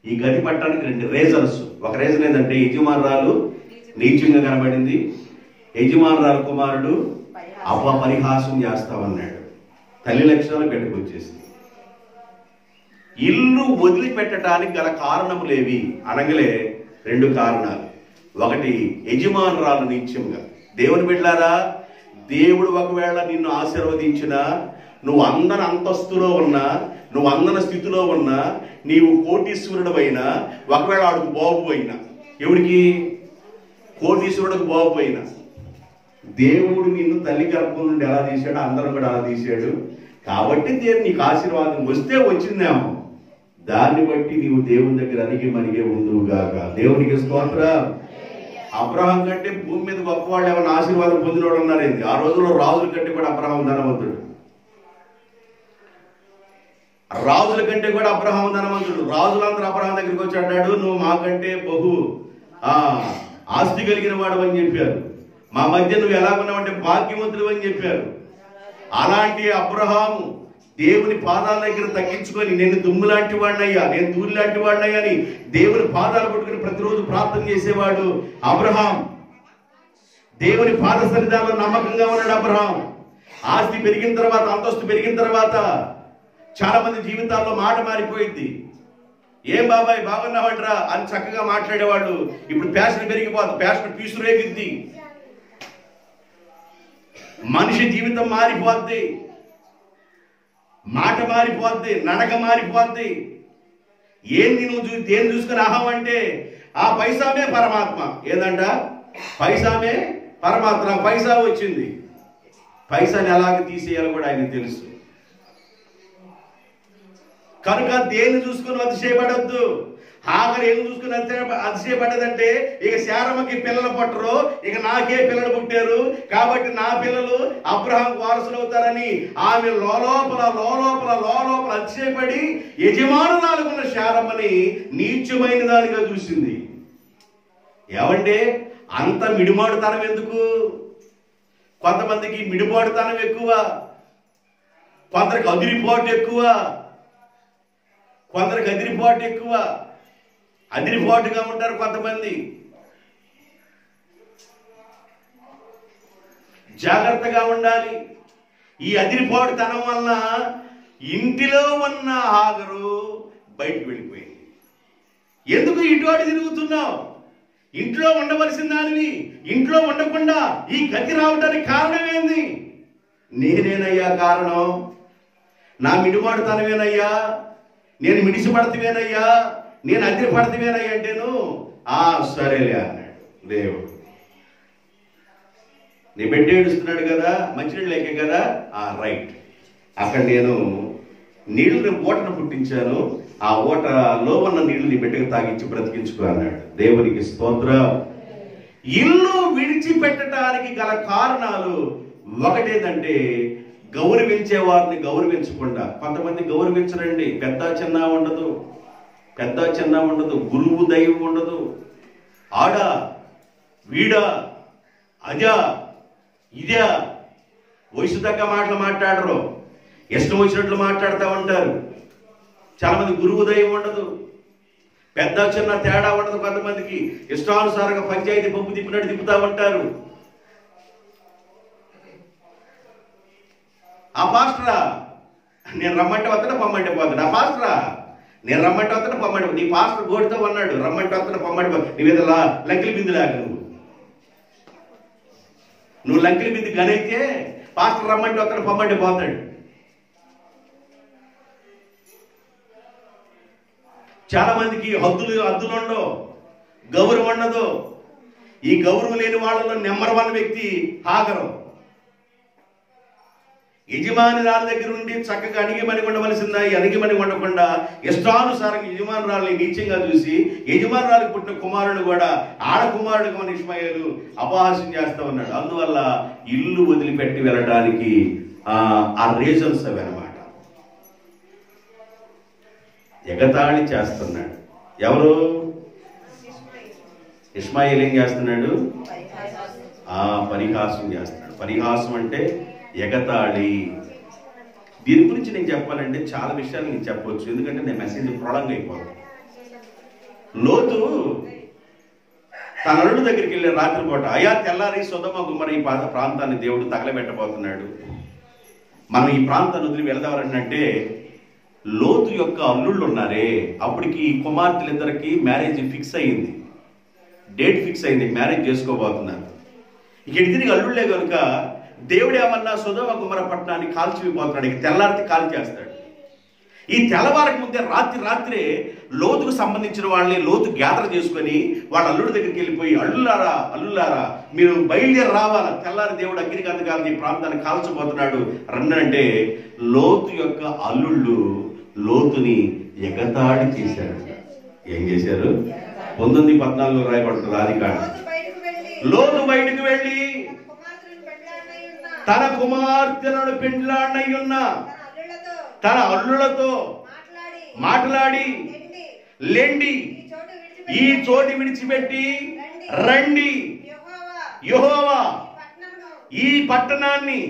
ఈ గతి పట్టడానికి 2 రీజన్స్. ఒక రీజన్ ఏంటంటే యజమానురాలు నీచంగా కనబడింది, యజమానురాలు కుమారుడు అపపరిహాసం చేస్తామన్నాడు. తల్లి లక్షణాలు బయటకు వచ్చేసింది. ఇల్లు వదిలిపెట్టడానికి గల కారణములేవి అనగలే 2 కారణాలు. ఒకటి యజమానురాలు నీచంగా, దేవుని బిడ్డలారా, దేవుడు ఒకవేళ నిన్ను ఆశీర్వదించినా, నువ్వు అందరి అంతస్తులో ఉన్నా, నువ్వు అందరి స్థితిలో ఉన్నా, నీవు కోటీశ్వరుడు అయినా, ఒకవేళ ఆడుకు బాబు అయినా, ఎవరికి? కోటీశ్వరుడికి బాబు అయినా, దేవుడు నిన్ను తల్లి గర్భం నుండి ఎలా తీశాడు, అందరం కూడా అలా తీశాడు. కాబట్టి దేవుడు నీకు ఆశీర్వాదం వస్తే వచ్చిందేమో, దాన్ని బట్టి నీవు దేవుని దగ్గర అణిగి మణిగే ఉండుగాక. దేవునికి స్తోత్రం. అబ్రహాం కంటే భూమి మీద గొప్పవాళ్ళు ఏమన్నా ఆశీర్వాదం పొందిన వాడు ఉన్నారేంది? ఆ రోజుల్లో రాజుల కంటే కూడా అబ్రహాం ధనవంతుడు. రాజుల కంటే కూడా అబ్రహాం ధనవంతుడు. రాజులందరూ అబ్రహాం దగ్గరికి వచ్చి అన్నాడు, నువ్వు మాకంటే బహు ఆస్తి కలిగిన వాడు అని చెప్పారు. మా మధ్య నువ్వు ఎలా ఉన్నావంటే భాగ్యవంతుడు అని చెప్పారు. అలాంటి అబ్రహాము దేవుని పాదాల దగ్గర తగ్గించుకొని, నేను దుమ్ము లాంటి వాడినయ్యా, నేను ధూళి లాంటి వాడినయ్యా అని దేవుని పాదాలు పట్టుకుని ప్రతిరోజు ప్రార్థన చేసేవాడు అబ్రహాం. దేవుని పాద సన్నిధానంలో నమ్మకంగా ఉన్నాడు అబ్రహాం. ఆస్తి పెరిగిన తర్వాత, అంతస్తు పెరిగిన తర్వాత చాలా మంది జీవితాల్లో మాట మారిపోయింది. ఏం బాబాయ్ బాగున్నావంటరా అని చక్కగా మాట్లాడేవాళ్ళు ఇప్పుడు ప్యాషన్ పెరిగిపోతుంది, ప్యాషన్ పీసురేగిద్ది, మనిషి జీవితం మారిపోద్ది, మాట మారిపోద్ది, నడక మారిపోద్ది. ఏంది నువ్వు దేని చూసుకుని అహం అంటే ఆ పైసామే పరమాత్మ. ఏదంట? పైసామే పరమాత్మ. పైసా వచ్చింది, పైసాని ఎలాగ తీసేయాలో కూడా ఆయనకు తెలుసు. కనుక దేన్ని చూసుకుని అతిశయపడద్దు. ఆఖరి ఏం చూసుకుని అతిశయపడ్డదంటే, ఇక శారమ్మకి పిల్లలు పుట్టరు, ఇక నాకే పిల్లలు పుట్టారు, కాబట్టి నా పిల్లలు అబ్రహాం వారసులు అవుతారని ఆమె లోలోపల అతిశయపడి యజమానురాలుకున్న శారమ్మని నీచమైన దానిగా చూసింది. ఏమంటే అంత మిడిమాడుతనం ఎందుకు? కొంతమందికి మిడిమాడుతనం ఎక్కువ, కొందరికి అదిరిపాటు ఎక్కువ, కొందరికి అదిరిపాటు ఎక్కువ, అదిరిపాటుగా ఉంటారు కొంతమంది. జాగ్రత్తగా ఉండాలి. ఈ అదిరిపాటు తనం వలన ఇంటిలో ఉన్న హాగరు బయటకు వెళ్ళిపోయింది. ఎందుకు ఇటువాడు తిరుగుతున్నావు? ఇంట్లో ఉండవలసిన దానివి ఇంట్లో ఉండకుండా ఈ గతి రావడానికి కారణం ఏంది? నేనేనయ్యా కారణం, నా మిడిమాడుతనమేనయ్యా, నేను మిడిసిపడతమేనయ్యా, నేను అదిరిపడతమేనయ్యా అంటేను సరేలే అన్నాడు దేవుడు. నీ బిడ్డ ఏడుస్తున్నాడు కదా, మంచినీళ్ళు లేకే కదా, రైట్, అక్కడ నేను నీళ్ళని ఓటను పుట్టించాను, ఆ ఓటలో ఉన్న నీళ్లు నీ బిడ్డకు తాగించి బ్రతికించుకో అన్నాడు. దేవునికి స్తోత్రం. ఇల్లు విడిచిపెట్టడానికి గల కారణాలు ఒకటేదంటే గౌరవించే వారిని గౌరవించకుండా. కొంతమంది గౌరవించరండి, పెద్ద చిన్న ఉండదు, పెద్ద చిన్న ఉండదు, గురువు దైవం ఉండదు, ఆడ వీడా అజా ఇదా వయసు తగ్గ మాటలు మాట్లాడరు, ఇష్టం వచ్చినట్లు మాట్లాడుతూ ఉంటారు. చాలా మంది గురువు దైవం ఉండదు, పెద్ద చిన్న తేడా ఉండదు. కొంతమందికి ఇష్టానుసారంగా పంచాయతీ పంపు తిప్పినట్టు తిప్పుతా ఉంటారు. ఆ పాస్టరా నేను రమ్మంటే వస్తాను, పొమ్మంటే పోతాడు. ఆ పాస్టరా నేను రమ్మంటే వస్తాను, పొమ్మంటే, నీ పాస్టర్ గోడితో అన్నాడు, రమ్మంటే వస్తాను పొమ్మంటే నీ మీద లంకిలి బిందు లేక నువ్వు లంకిలి బిందు గనైతే పాస్టర్ రమ్మంటే వస్తాను, పొమ్మంటే పోతాడు. చాలా మందికి హద్దులు ఉండవు, గౌరవం ఉండదు. ఈ గౌరవం లేని వాళ్ళలో నెంబర్ 1 వ్యక్తి హాగరు. యజమానురాల దగ్గర ఉండి చక్కగా అణిగిమణి ఉండవలసిందా, అణిగిమణి ఉండకుండా ఇష్టానుసారంగా యజమానురాలని నీచంగా చూసి యజమానురాలకు పుట్టిన కుమారుడు కూడా ఆడకుమారుడుగా మన ఇష్మాయేలు అపహాస్యం చేస్తూ ఉన్నాడు. అందువల్ల ఇల్లు వదిలిపెట్టి వెళ్ళడానికి ఆ రీజన్స్ అవి అన్నమాట. ఎగతాళి చేస్తున్నాడు. ఎవరు? ఇష్మాయేల్ ఏం చేస్తున్నాడు? పరిహాసం చేస్తున్నాడు. పరిహాసం అంటే ఎగతాళి. దీని గురించి నేను చెప్పాలంటే చాలా విషయాలు నేను చెప్పవచ్చు, ఎందుకంటే నేను మెసేజ్ ప్రొలాంగ్ అయిపోతాను. లోతు తన అల్లుడి దగ్గరికి వెళ్ళే రాత్రిపూట, అయ్యా తెల్లారి సొదొమ గుమ్మర ఈ ప్రాంతాన్ని దేవుడు తగలబెట్టబోతున్నాడు, మనం ఈ ప్రాంతాన్ని వదిలి వెళదామనంటే, లోతు యొక్క అల్లుళ్ళు ఉన్నారే, అప్పటికి కుమార్తెలిద్దరికి మ్యారేజ్ ఫిక్స్ అయ్యింది, డేట్ ఫిక్స్ అయింది, మ్యారేజ్ చేసుకోబోతున్నారు. ఇక తిరిగి అల్లుళ్ళే కనుక దేవుడు ఏమన్నా సొదొమ గుమర పట్టణాన్ని కాల్చిపోతున్నాడు. ఇక తెల్లారితే కాల్ చేస్తాడు. ఈ తెల్లవారికి ముందే రాత్రే లోతుకు సంబంధించిన వాళ్ళని లోతు గ్యాదర్ చేసుకొని వాళ్ళ అల్లుడి దగ్గరికి వెళ్ళిపోయి, అల్లులారా మీరు బయలుదేరి రావాలా, తెల్లారి దేవుడు అగ్ని గంధకాలని ఈ ప్రాంతాన్ని కాల్చబోతున్నాడు రండి. లోతు యొక్క అల్లుళ్ళు లోతుని ఎగతాళి చేశారు. ఏం చేశారు? 19:14 రాయబడుతుంది ఆదికాండం. లోతు బయటకు వెళ్ళి తన కుమార్తెలను పెండ్లాడనయ్యున్న తన అల్లులతో మాట్లాడి లెండి, ఈ చోటు విడిచిపెట్టి రండి, యెహోవా ఈ పట్టణాన్ని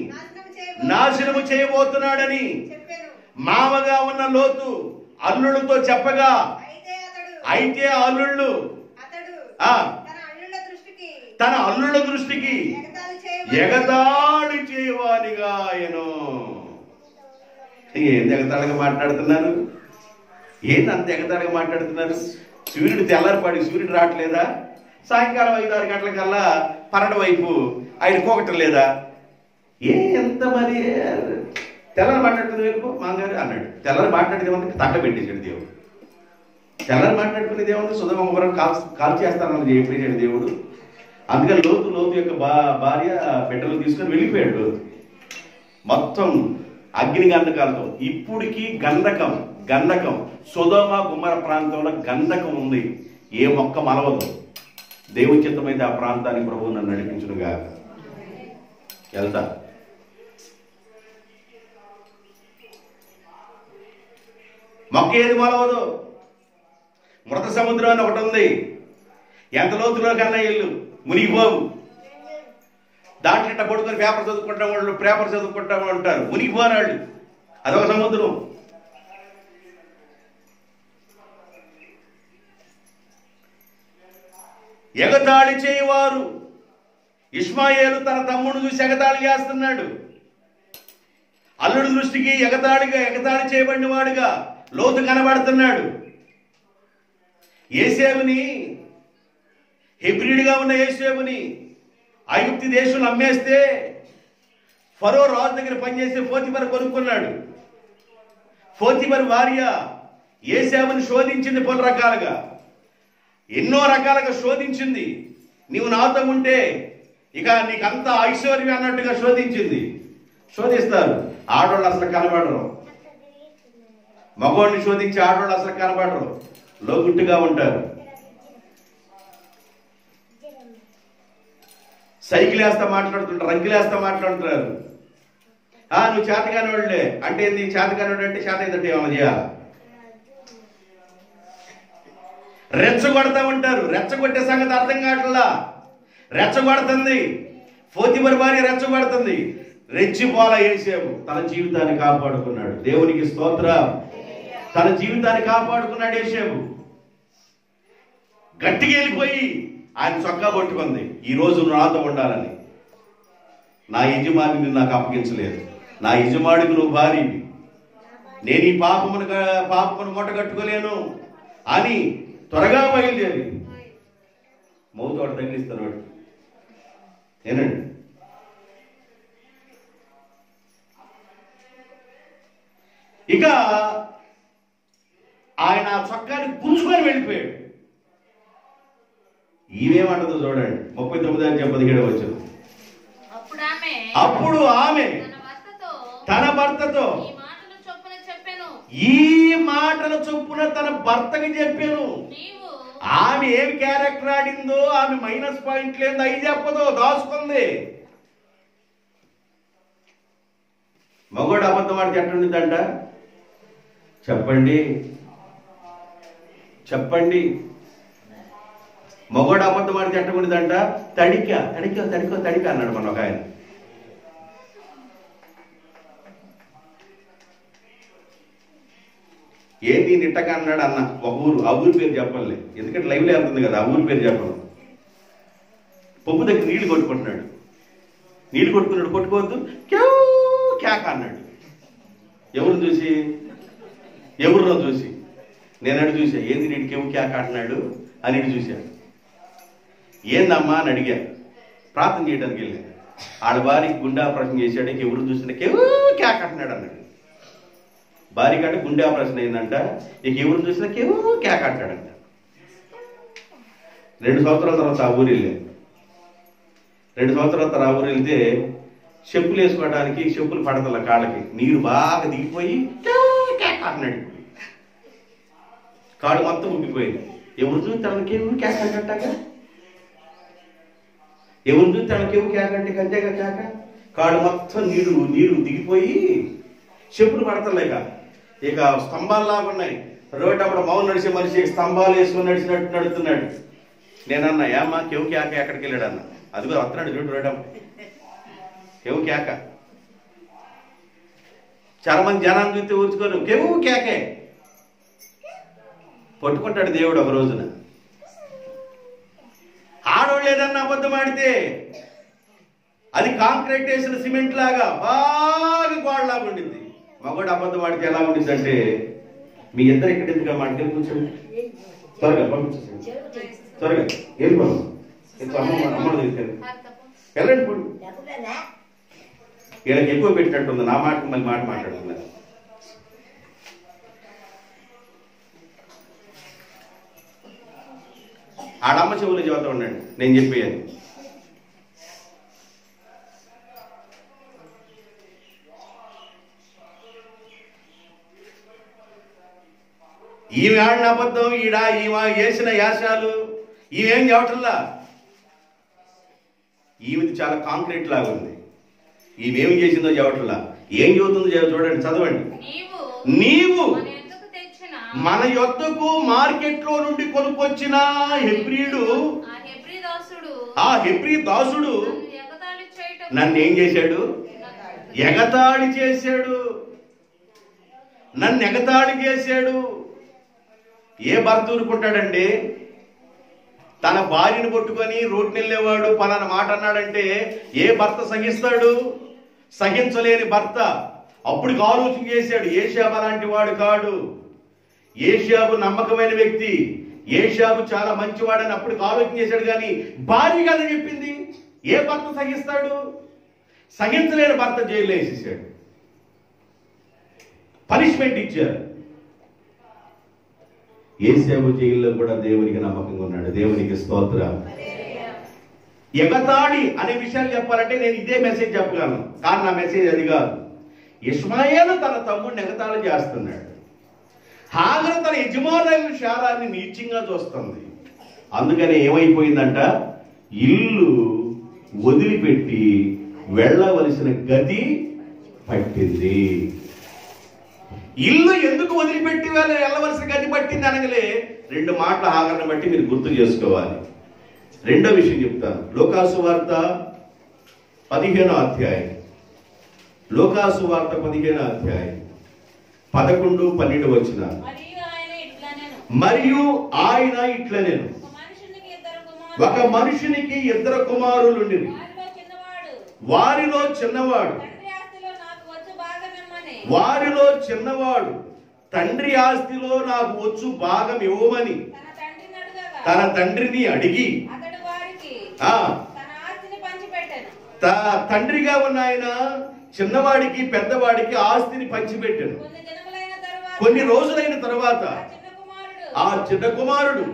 నాశనము చేయబోతున్నాడని మామగా ఉన్న లోతు అల్లులతో చెప్పగా, అయితే అల్లుళ్ళు తన అల్లుల దృష్టికి ఎగతాళి చేయవానిగా ఆయను. ఏంది ఎగతాళిగా మాట్లాడుతున్నారు? ఏంది అంత ఎగతాళిగా మాట్లాడుతున్నారు? సూర్యుడు తెల్లారిపాడి సూర్యుడు రావట్లేదా? సాయంకాలం 5-6 గంటలకల్లా పరడ వైపు ఆయన కోకటం లేదా? ఎంత మరి తెల్లారి మాట్లాడుతుంది వెళ్ళిపో మాంగారు అన్నాడు. తెల్లారి మాట్లాడేదేమంటే తట్ట పెట్టేశాడు దేవుడు. తెల్లారి మాట్లాడుకునేది ఏముంది? సొదొమ గుమర కాల్ చేస్తానని చెప్పేశాడు దేవుడు. అందుకని లోతు యొక్క భార్య బిడ్డలు తీసుకొని వెళ్ళిపోయాడు. లోతు మొత్తం అగ్ని గంధకాలతో. ఇప్పుడికి గంధకం సొదొమ గుమర ప్రాంతంలో గంధకం ఉంది. ఏ మొక్క మలవదు. దేవుని చిత్తమైతే ఆ ప్రాంతాన్ని ప్రభువు నన్ను నడిపించునుగా. వెళ్తా మొక్క ఏది మలవదు. మృత సముద్రం అని ఒకటి ఉంది. ఎంత లోతులో కన్నా ఇల్లు మునిగిపోవు. దాంట్లో ఇట్లా పడుకొని పేపర్ చదువుకుంటాము అంటారు. మునిగిపోరాళ్ళు. అదొక సముద్రం. ఎగతాళి చేయవారు. ఇష్మాయేలు తన తమ్ముడు చూసి ఎగతాళి చేస్తున్నాడు. అల్లుడి దృష్టికి ఎగతాళి చేయబడిన వాడుగా లోతు కనబడుతున్నాడు. యేసేపుని, హెబ్రీయుడిగా ఉన్న యేసేపుని ఐగుప్తు దేశంలో అమ్మేస్తే ఫరో రాజు దగ్గర పనిచేసే పోతిఫర్ కొనుక్కున్నాడు. పోతిఫర్ భార్య యేసేపుని శోధించింది పలు రకాలుగా, ఎన్నో రకాలుగా శోధించింది. నీవు నాతో ఉంటే ఇక నీకంత ఐశ్వర్యం అన్నట్టుగా శోధిస్తారు. ఆడవాళ్ళు అసలు కనబడరు. మగవాడిని శోధించి ఆడవాళ్ళు అసలు కనబడరు. లోగుట్టుగా ఉంటారు. సైకిల్ వేస్తా మాట్లాడుతుంటారు, రంకిలేస్తా మాట్లాడుతున్నారు. నువ్వు చేతగాని వాళ్ళే అంటే ఏంది? చేతగాని వాడు అంటే చేత అయితే ఏమన్నా చేయాలి. రెచ్చగొడతా ఉంటారు. రెచ్చగొట్టే సంగతి అర్థం కావట్లా. రెచ్చగొడుతుంది. పోతిఫర్ భార్య రెచ్చగొడుతుంది. రెచ్చిపోలా యేసేపు తన జీవితాన్ని కాపాడుకున్నాడు. దేవునికి స్తోత్రం. తన జీవితాన్ని కాపాడుకున్నాడు యేసేపు. గట్టిగా వెళ్ళిపోయి ఆయన చొక్కా పట్టుకుంది. ఈ రోజు నాతో ఉండాలని. నా యజమాని నాకు అప్పగించలేదు. నా యజమానికి నువ్వు భార్యవి. నేను ఈ పాపమును మూటగట్టుకోలేను అని త్వరగా బయలుదేరి మౌతోట తగిలిస్తాను. ఏనండి, ఇక ఆయన చొక్కాని గుంజుకొని వెళ్ళిపోయాడు. ఈమెమంటదో చూడండి. 39-17 వచ్చారు. అప్పుడు ఆమె తన భర్తతో ఈ మాటల చొప్పున తన భర్తకి చెప్పాను. ఆమె ఏమి క్యారెక్టర్ ఆడిందో, ఆమె మైనస్ పాయింట్ లేదు, అవి చెప్పదో, దాచుకుంది. మగోడు అబద్ధం ఆడితే ఎట్లుండిద్దంట? చెప్పండి. మగోడు అబద్ధం ఆడితే ఎట్టకుండిదంట? తడిక అన్నాడు మన ఒక ఆయన. ఏంది నిట్టగా అన్నాడు అన్న. ఒక ఊరు, ఆ ఊరి పేరు చెప్పలే, ఎందుకంటే లైవ్లో వెళ్తుంది కదా. ఆ ఊరి పేరు చెప్పను. పప్పు దగ్గర నీళ్లు కొట్టుకుంటున్నాడు. కొట్టుకోవద్దు క్యాక్ అన్నాడు. ఎవరినో చూసి నేను అటు చూసా. ఏంది నీటికేమో క్యాక్ అంటున్నాడు అని ఇటు చూశాను. ఏందమ్మా అని అడిగా. ప్రార్థన చేయడానికి వెళ్ళాను. ఆడ భార్యకి గుండె ఆపరేషన్ చేశాడు. ఎవరు చూసినా కేక్ అంటున్నాడు అన్నాడు. భార్య కంటే గుండె ఆపరేషన్ అయిందంట. ఎవరు చూసినా కేక్ అంటాడంట. 2 సంవత్సరాల తర్వాత ఆ ఊరు వెళ్ళాను. 2 సంవత్సరాల తర్వాత ఆ ఊరు వెళ్తే చెప్పులు వేసుకోవడానికి చెప్పులు పడతల కాళ్ళకి నీరు బాగా దిగిపోయి కేక్ అంటున్నాడు. కాళ్ళు మొత్తం ఉబ్బిపోయింది. ఎవరు చూస్తే తనకి కేక్ అంటాక, ఎవరు చూస్తే తనకి కేక్ అంటే అంతేగా కేక. కాళ్ళు మొత్తం నీరు దిగిపోయి చెప్పులు పడతలేక ఇక స్తంభాల్లాగా ఉన్నాయి. రోడ్డు అప్పుడు మౌన్ నడిచే మనిషి స్తంభాలు వేసుకొని నడిచినట్టు నడుస్తున్నాడు. నేనన్నా ఏమ్మా కేవు కేక ఎక్కడికి వెళ్ళాడు అన్న. అదిగో వస్తున్నాడు చూడు రోడ్డు కేవు కేక. చాలా మంది జనాన్ని చూస్తే ఊర్చుకోరు కేవు కేకే. పట్టుకుంటాడు దేవుడు ఒక రోజున. ఆడోళ్ళు ఏదన్నా అబద్ధం ఆడితే అది కాంక్రీట్ వేసిన సిమెంట్ లాగా బాగా గోడలాగా ఉండింది. మగోడు అబద్ధం ఆడితే ఎలా ఉండింది అంటే, మీ ఇద్దరు ఇక్కడ ఎందుకు మా ఇంటికి కూర్చోండి, త్వరగా పంపించేసి త్వరగా వెళ్ళిపోను. అమ్మను తీసుకెళ్ళి వెళ్ళండి. ఇప్పుడు వీళ్ళకి ఎక్కువ పెట్టినట్టుంది. నా మాట మళ్ళీ మాట మాట్లాడుతున్నారు. ఆడమ్మ చెవులు చెబుతూ ఉండండి నేను చెప్పేయాను. ఈమె ఆడిన అబద్ధం ఈమె వేసిన యాశాలు ఈమెం చెప్పటంలా. ఈమెది చాలా కాంక్రీట్ లాగా ఉంది. ఈమెం చేసిందో చెప్పటంలా. ఏం చెబుతుందో చూడండి, చదవండి. నీవు మన యొద్దకు మార్కెట్ లో నుండి కొనుక్కొచ్చిన ఆ హెబ్రీ దాసుడు నన్ను ఏం చేశాడు? ఎగతాళి చేశాడు. నన్ను ఎగతాళి చేశాడు. ఏ భర్త ఊరుకుంటాడండి? తన భార్యను కొట్టుకొని రోడ్డుని వెళ్ళేవాడు పలానా మాట అన్నాడంటే ఏ భర్త సహిస్తాడు? సహించలేని భర్త. అప్పుడు ఆలోచన చేశాడు. ఏషాబు అలాంటి వాడు కాడు. ఏషాబు నమ్మకమైన వ్యక్తి. ఏషాబు చాలా మంచివాడని అప్పుడు ఆలోచన చేశాడు. కానీ భార్య కదా చెప్పింది. ఏ భర్త సహిస్తాడు? సహించలేని భర్త జైల్లో వేసేసాడు. పనిష్మెంట్ ఇచ్చారు. ఏషాబు జైల్లో కూడా దేవునికి నమ్మకంగా ఉన్నాడు. దేవునికి స్తోత్రం. ఎగతాళి అనే విషయాలు చెప్పాలంటే నేను ఇదే మెసేజ్ చెప్పగలను, కానీ నా మెసేజ్ అది కాదు. ఇష్మాయేలు తన తమ్ముడిని ఎగతాళి చేస్తున్నాడు. హాగరు తన యజమానుల శాలాన్ని నీచంగా చూస్తుంది. అందుకని ఏమైపోయిందంట? ఇల్లు వదిలిపెట్టి వెళ్ళవలసిన గతి పట్టింది. ఇల్లు ఎందుకు వదిలిపెట్టి వెళ్ళవలసిన గతి పట్టింది అనగలే 2 మాటల హాగరుని బట్టి మీరు గుర్తు చేసుకోవాలి. రెండో విషయం చెప్తాను. లోకాసు వార్త 15వ అధ్యాయం. లోకాసు వార్త 15వ అధ్యాయం 11, 12 వచనాలు. మరియు ఆయన ఇట్లా నేను ఒక మనుషునికి 2 కుమారులు, వారిలో చిన్నవాడు తండ్రి ఆస్తిలో నాకు వచ్చు భాగం ఇవ్వమని తన తండ్రిని అడిగి తండ్రిగా ఉన్న ఆయన చిన్నవాడికి పెద్దవాడికి ఆస్తిని పంచిపెట్టాను. కొన్ని రోజులైన తర్వాత ఆ చిన్న కుమారుడు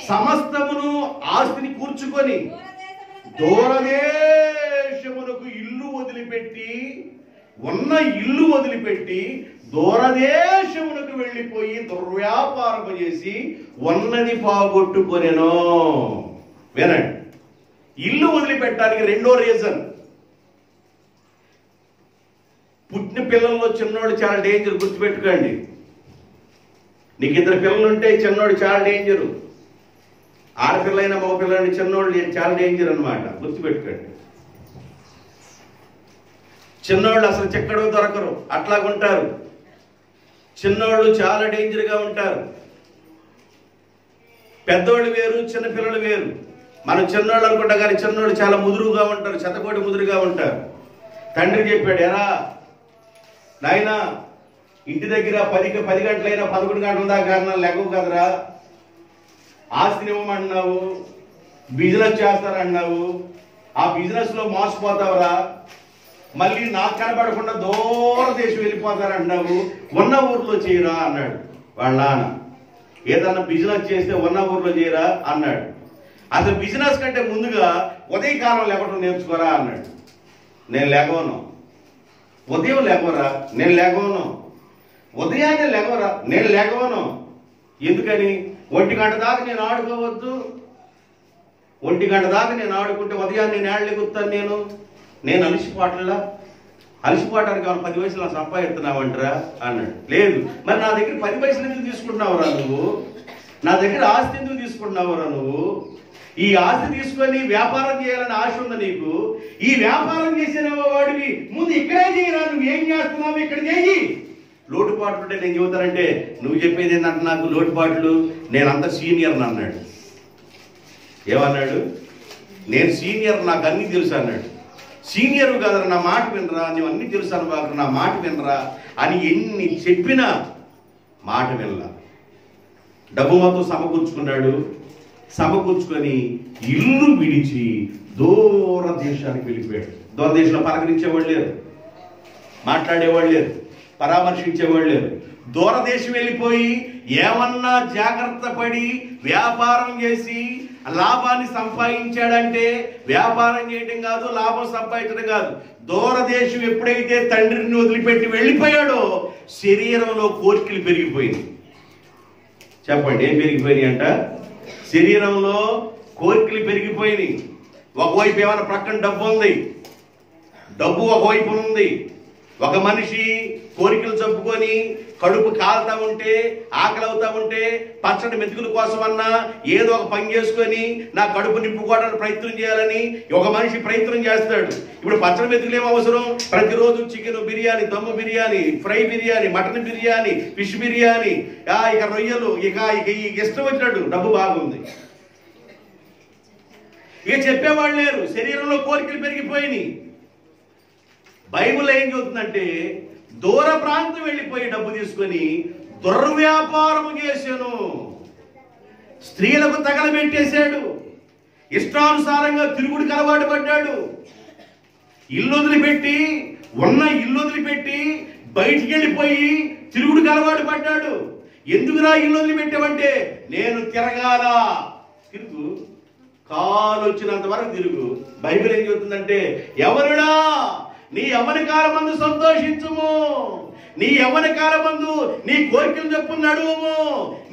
సమస్తమును ఆస్తిని కూర్చుకొని దూరదేశమునకు ఇల్లు వదిలిపెట్టి దూరదేశమునకు వెళ్ళిపోయి దుర్వ్యాపారము చేసి ఉన్నది పోగొట్టుకొనెను. వినండి, ఇల్లు వదిలిపెట్టడానికి రెండో రీజన్. పుట్టిన పిల్లల్లో చిన్నోడు చాలా డేంజర్. గుర్తుపెట్టుకోండి. నీకు 2 పిల్లలు ఉంటే చిన్నోడు చాలా డేంజరు. ఆడపిల్లైన మగ పిల్లలని చిన్నోళ్ళు చాలా డేంజర్ అనమాట. గుర్తుపెట్టుకోండి. చిన్నోళ్ళు అసలు చెక్కడో దొరకరు, అట్లాగుంటారు. చిన్నోళ్ళు చాలా డేంజర్గా ఉంటారు. పెద్దోళ్ళు వేరు, చిన్నపిల్లలు వేరు. మనం చిన్నోళ్ళు అనుకుంటా కానీ చిన్నోళ్ళు చాలా ముదురుగా ఉంటారు, శతకోటి ముదురుగా ఉంటారు. తండ్రి చెప్పాడు, ఎరా నాయనా ఇంటి దగ్గర 10 గంటలైనా 11 గంటల దాకా కారణాలు లెగవు కదరా, ఆస్తిని ఇవ్వమంటున్నావు, బిజినెస్ చేస్తారన్నావు, ఆ బిజినెస్ లో మోసపోతావురా, మళ్ళీ నాకు కనపడకుండా దూర దేశం వెళ్ళిపోతారన్నావు, ఉన్న ఊర్లో చేయరా అన్నాడు వాళ్ళ నాన్న. ఏదన్నా బిజినెస్ చేస్తే ఉన్న ఊర్లో చేయరా అన్నాడు. అసలు బిజినెస్ కంటే ముందుగా ఉదయకాలం లేవటం నేర్చుకోరా అన్నాడు. నేను లేగవను. ఉదయం లేవరా, నేను లేగవను. ఉదయాన్నే లేవరా, నేను లేగవను. ఎందుకని? 1 గంట దాకా నేను ఆడుకోవద్దు. 1 గంట దాకా నేను ఆడుకుంటే ఉదయాన్నే నేను ఏళ్ళెగుతాను. నేను అలసిపోవటానికి 10 పైసలు నా సంపాదిస్తున్నావంటరా అన్నాడు. లేదు. మరి నా దగ్గర 10 పైసలు ఎందుకు తీసుకుంటున్నావురా నువ్వు? నా దగ్గర ఆస్తి ఎందుకు తీసుకుంటున్నావురా నువ్వు? ఈ ఆస్తి తీసుకొని వ్యాపారం చేయాలని ఆశ ఉంది నీకు. ఈ వ్యాపారం చేసిన వాడివి ముందు ఇక్కడే చేయరా, నువ్వు ఏం చేస్తున్నావు ఇక్కడ చేయి. లోటుపాట్లు ఉంటే నేను చెబుతానంటే నువ్వు చెప్పేది ఏంటంటే నాకు లోటుపాట్లు, నేనంత సీనియర్ అన్నాడు. ఏమన్నాడు? నేను సీనియర్, నాకు అన్నీ తెలుసు అన్నాడు. సీనియర్ కదరా, నా మాట వినరా, నువ్వు అన్నీ తెలుసు అను, నా మాట వినరా అని ఎన్ని చెప్పినా మాట వినలా. డబ్బు మొత్తం సమకూర్చుకున్నాడు. సమకూర్చుకొని ఇల్లు విడిచి దూర దేశానికి వెళ్ళిపోయాడు. దూర దేశంలో పలకరించేవాళ్ళు లేరు, మాట్లాడేవాళ్ళు లేరు, పరామర్శించేవాళ్ళు లేరు. దూరదేశం వెళ్ళిపోయి ఏమన్నా జాగ్రత్త పడి వ్యాపారం చేసి లాభాన్ని సంపాదించాడంటే వ్యాపారం చేయడం కాదు, లాభం సంపాదించడం కాదు. దూరదేశం ఎప్పుడైతే తండ్రిని వదిలిపెట్టి వెళ్ళిపోయాడో శరీరంలో కోరికలు పెరిగిపోయింది. చెప్పండి, ఏం పెరిగిపోయినాయి అంట? శరీరంలో కోరికలు పెరిగిపోయినాయి. ఒకవైపు ఏమైనా ప్రక్కన డబ్బు ఉంది, డబ్బు ఒకవైపు ఉంది. ఒక మనిషి కోరికలు చంపుకొని కడుపు కాలుతా ఉంటే, ఆకలి అవుతా ఉంటే పచ్చడి మెతుకుల కోసం అన్నా ఏదో ఒక పని చేసుకొని నా కడుపు నింపుకోవడానికి ప్రయత్నం చేయాలని ఒక మనిషి ప్రయత్నం చేస్తాడు. ఇప్పుడు పచ్చడి మెతుకులు ఏం అవసరం? ప్రతిరోజు చికెన్ బిర్యానీ, దమ్ము biryani, fry biryani, mutton biryani, fish biryani, ఇక రొయ్యలు, ఇక ఇష్టం వచ్చినట్టు డబ్బు బాగుంది. ఇక చెప్పేవాళ్ళు లేరు. శరీరంలో కోరికలు పెరిగిపోయినాయి. బైబిల్ ఏం చెబుతుందంటే దూర ప్రాంతం వెళ్ళిపోయి డబ్బు తీసుకొని దుర్వ్యాపారము చేశాను, స్త్రీలకు తగలబెట్టేశాడు, ఇష్టానుసారంగా తిరుగుడికి అలవాటు పడ్డాడు. ఇల్లు వదిలిపెట్టి, ఉన్న ఇల్లు వదిలిపెట్టి బయటికి వెళ్ళిపోయి తిరుగుడికి అలవాటు పడ్డాడు. ఎందుకురా ఇల్లు వదిలిపెట్టావంటే నేను తిరగాల. తిరుగు, కాలు వచ్చినంత వరకు తిరుగు. బైబిల్ ఏం చెబుతుందంటే ఎవరుడా నీ యవ్వన కాలమందు సంతోషించుము, నీ యవ్వన కాలమందు నీ కోరికలు చెప్పుని నడువుము,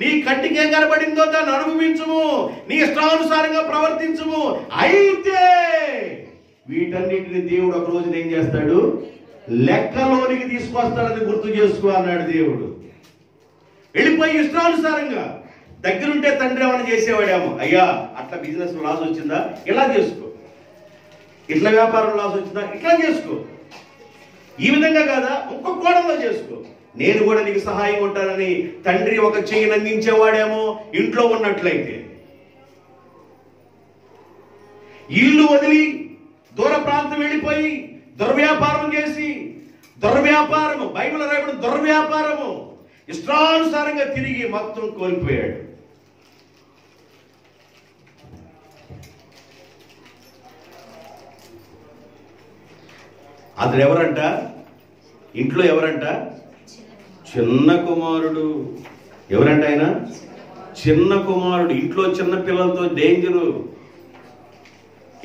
నీ కంటికి ఏం కనబడిందో దాన్ని అనుభవించుము, నీ ఇష్టానుసారంగా ప్రవర్తించుము. అయితే వీటన్నిటిని దేవుడు ఒక రోజున ఏం చేస్తాడు? లెక్కలోనికి తీసుకొస్తాడని గుర్తు చేసుకో అన్నాడు దేవుడు. వెళ్ళిపోయి ఇష్టానుసారంగా దగ్గరుంటే తండ్రి ఏమైనా చేసేవాడేమో, అయ్యా అట్లా బిజినెస్ లాస్ వచ్చిందా, ఇలా చేసుకో. ఇట్లా వ్యాపారం లాస్ వచ్చిందా, ఇట్లా చేసుకో. ఈ విధంగా కాదా, ఇంకొక కోణంలో చేసుకో. నేను కూడా నీకు సహాయం ఉంటానని తండ్రి ఒక చెయ్యిని అందించేవాడేమో ఇంట్లో ఉన్నట్లయితే. ఇల్లు వదిలి దూర ప్రాంతం వెళ్ళిపోయి దుర్వ్యాపారం చేసి, దుర్వ్యాపారము బైబిల్ రాయబడిన దుర్వ్యాపారము ఇష్టానుసారంగా తిరిగి మొత్తం కోల్పోయాడు. అతడు ఎవరంట? ఇంట్లో ఎవరంట? చిన్న కుమారుడు. ఎవరంట ఆయన? చిన్న కుమారుడు. ఇంట్లో చిన్న పిల్లలతో డేంజరు.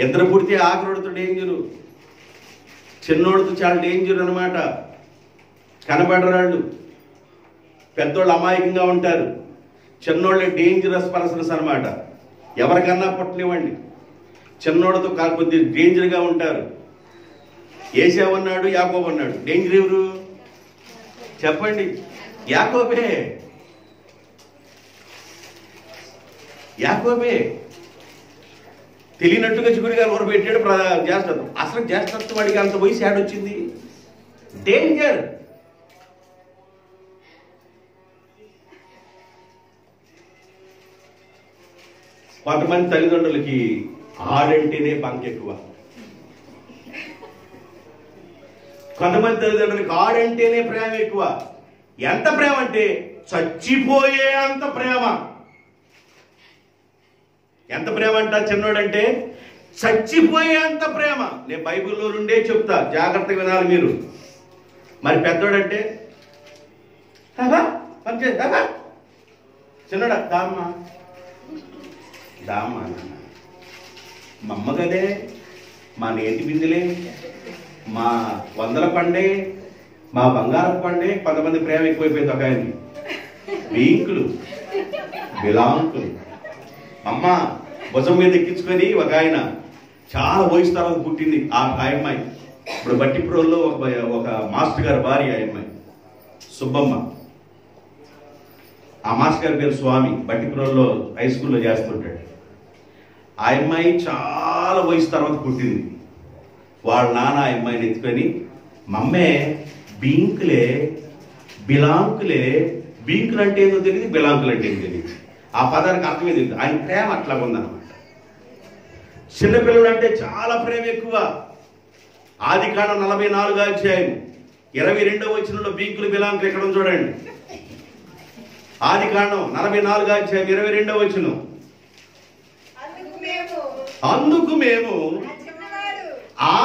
ఇద్దరు పుడితే ఆఖరుడితో డేంజరు, చిన్నోడితో చాలా డేంజర్ అనమాట. కనబడరాళ్ళు, పెద్దోళ్ళు అమాయకంగా ఉంటారు, చిన్నోళ్ళే డేంజరస్ పర్సన్స్ అనమాట. ఎవరికన్నా పుట్టనివ్వండి, చిన్నోడితో కొద్దిగా డేంజర్గా ఉంటారు. ఏశావు అన్నాడు, యాకోబు అన్నాడు. డేంజర్ ఎవరు చెప్పండి? యాకోబే. యాకోబే తెలియనట్టుగా చిగురు గారు ఊరు పెట్టాడు చేస్తారు. అసలు చేస్తారు వాడికి అంత వయసు ఏడొచ్చింది? డేంజర్. కొంతమంది తల్లిదండ్రులకి ఆడంటేనే బంక్ ఎక్కువ. కొంతమంది తల్లిదండ్రులకి ఆడంటేనే ప్రేమ ఎక్కువ. ఎంత ప్రేమ అంటే చచ్చిపోయే అంత ప్రేమ. ఎంత ప్రేమ అంట చిన్నోడంటే? చచ్చిపోయేంత ప్రేమ. నేను బైబిల్లో నుండే చెప్తా, జాగ్రత్తగా వినాలి మీరు. మరి పెద్దోడంటే చిన్నోడా దామ్మా దామ్మా, మా అమ్మ కదే, మా నేతి బిందులే, మా వందల పండే, మా బంగారం పండే. కొంతమంది ప్రేమ ఎక్కువైపోయింది ఒక ఆయనకి. బీంకులు బిలాంకులు అమ్మ భుజం మీద ఎక్కించుకొని ఒక ఆయన చాలా వయసు తర్వాత పుట్టింది ఆ అమ్మాయి. ఇప్పుడు బట్టిప్రోల్లో ఒక మాస్టర్ గారి భార్య ఆ అమ్మాయి సుబ్బమ్మ. ఆ మాస్టర్ గారి పేరు స్వామి, బట్టిప్రోల్లో హై స్కూల్లో చేస్తుంటాడు. ఆ అమ్మాయి చాలా వయసు తర్వాత పుట్టింది. వాళ్ళ నాన్న ఆ అమ్మాయిని ఎత్తుకొని, మమ్మే బీంకులే బిలాంకులే. బీంకులు అంటే ఏదో తెలియదు, బిలాంకులు అంటే ఏదో తెలియదు. ఆ పదానికి అర్థమే తెలియదు. ఆయన ప్రేమ అట్లా ఉందన్నమాట. చిన్నపిల్లడు అంటే చాలా ప్రేమ ఎక్కువ. ఆదికాండం 44వ అధ్యాయం 22వ వచనంలో బీంకులు బిలాంకులు ఎక్కడ చూడండి. ఆదికాండం 44వ అధ్యాయం 22వ వచనం. అందుకు మేము ఆ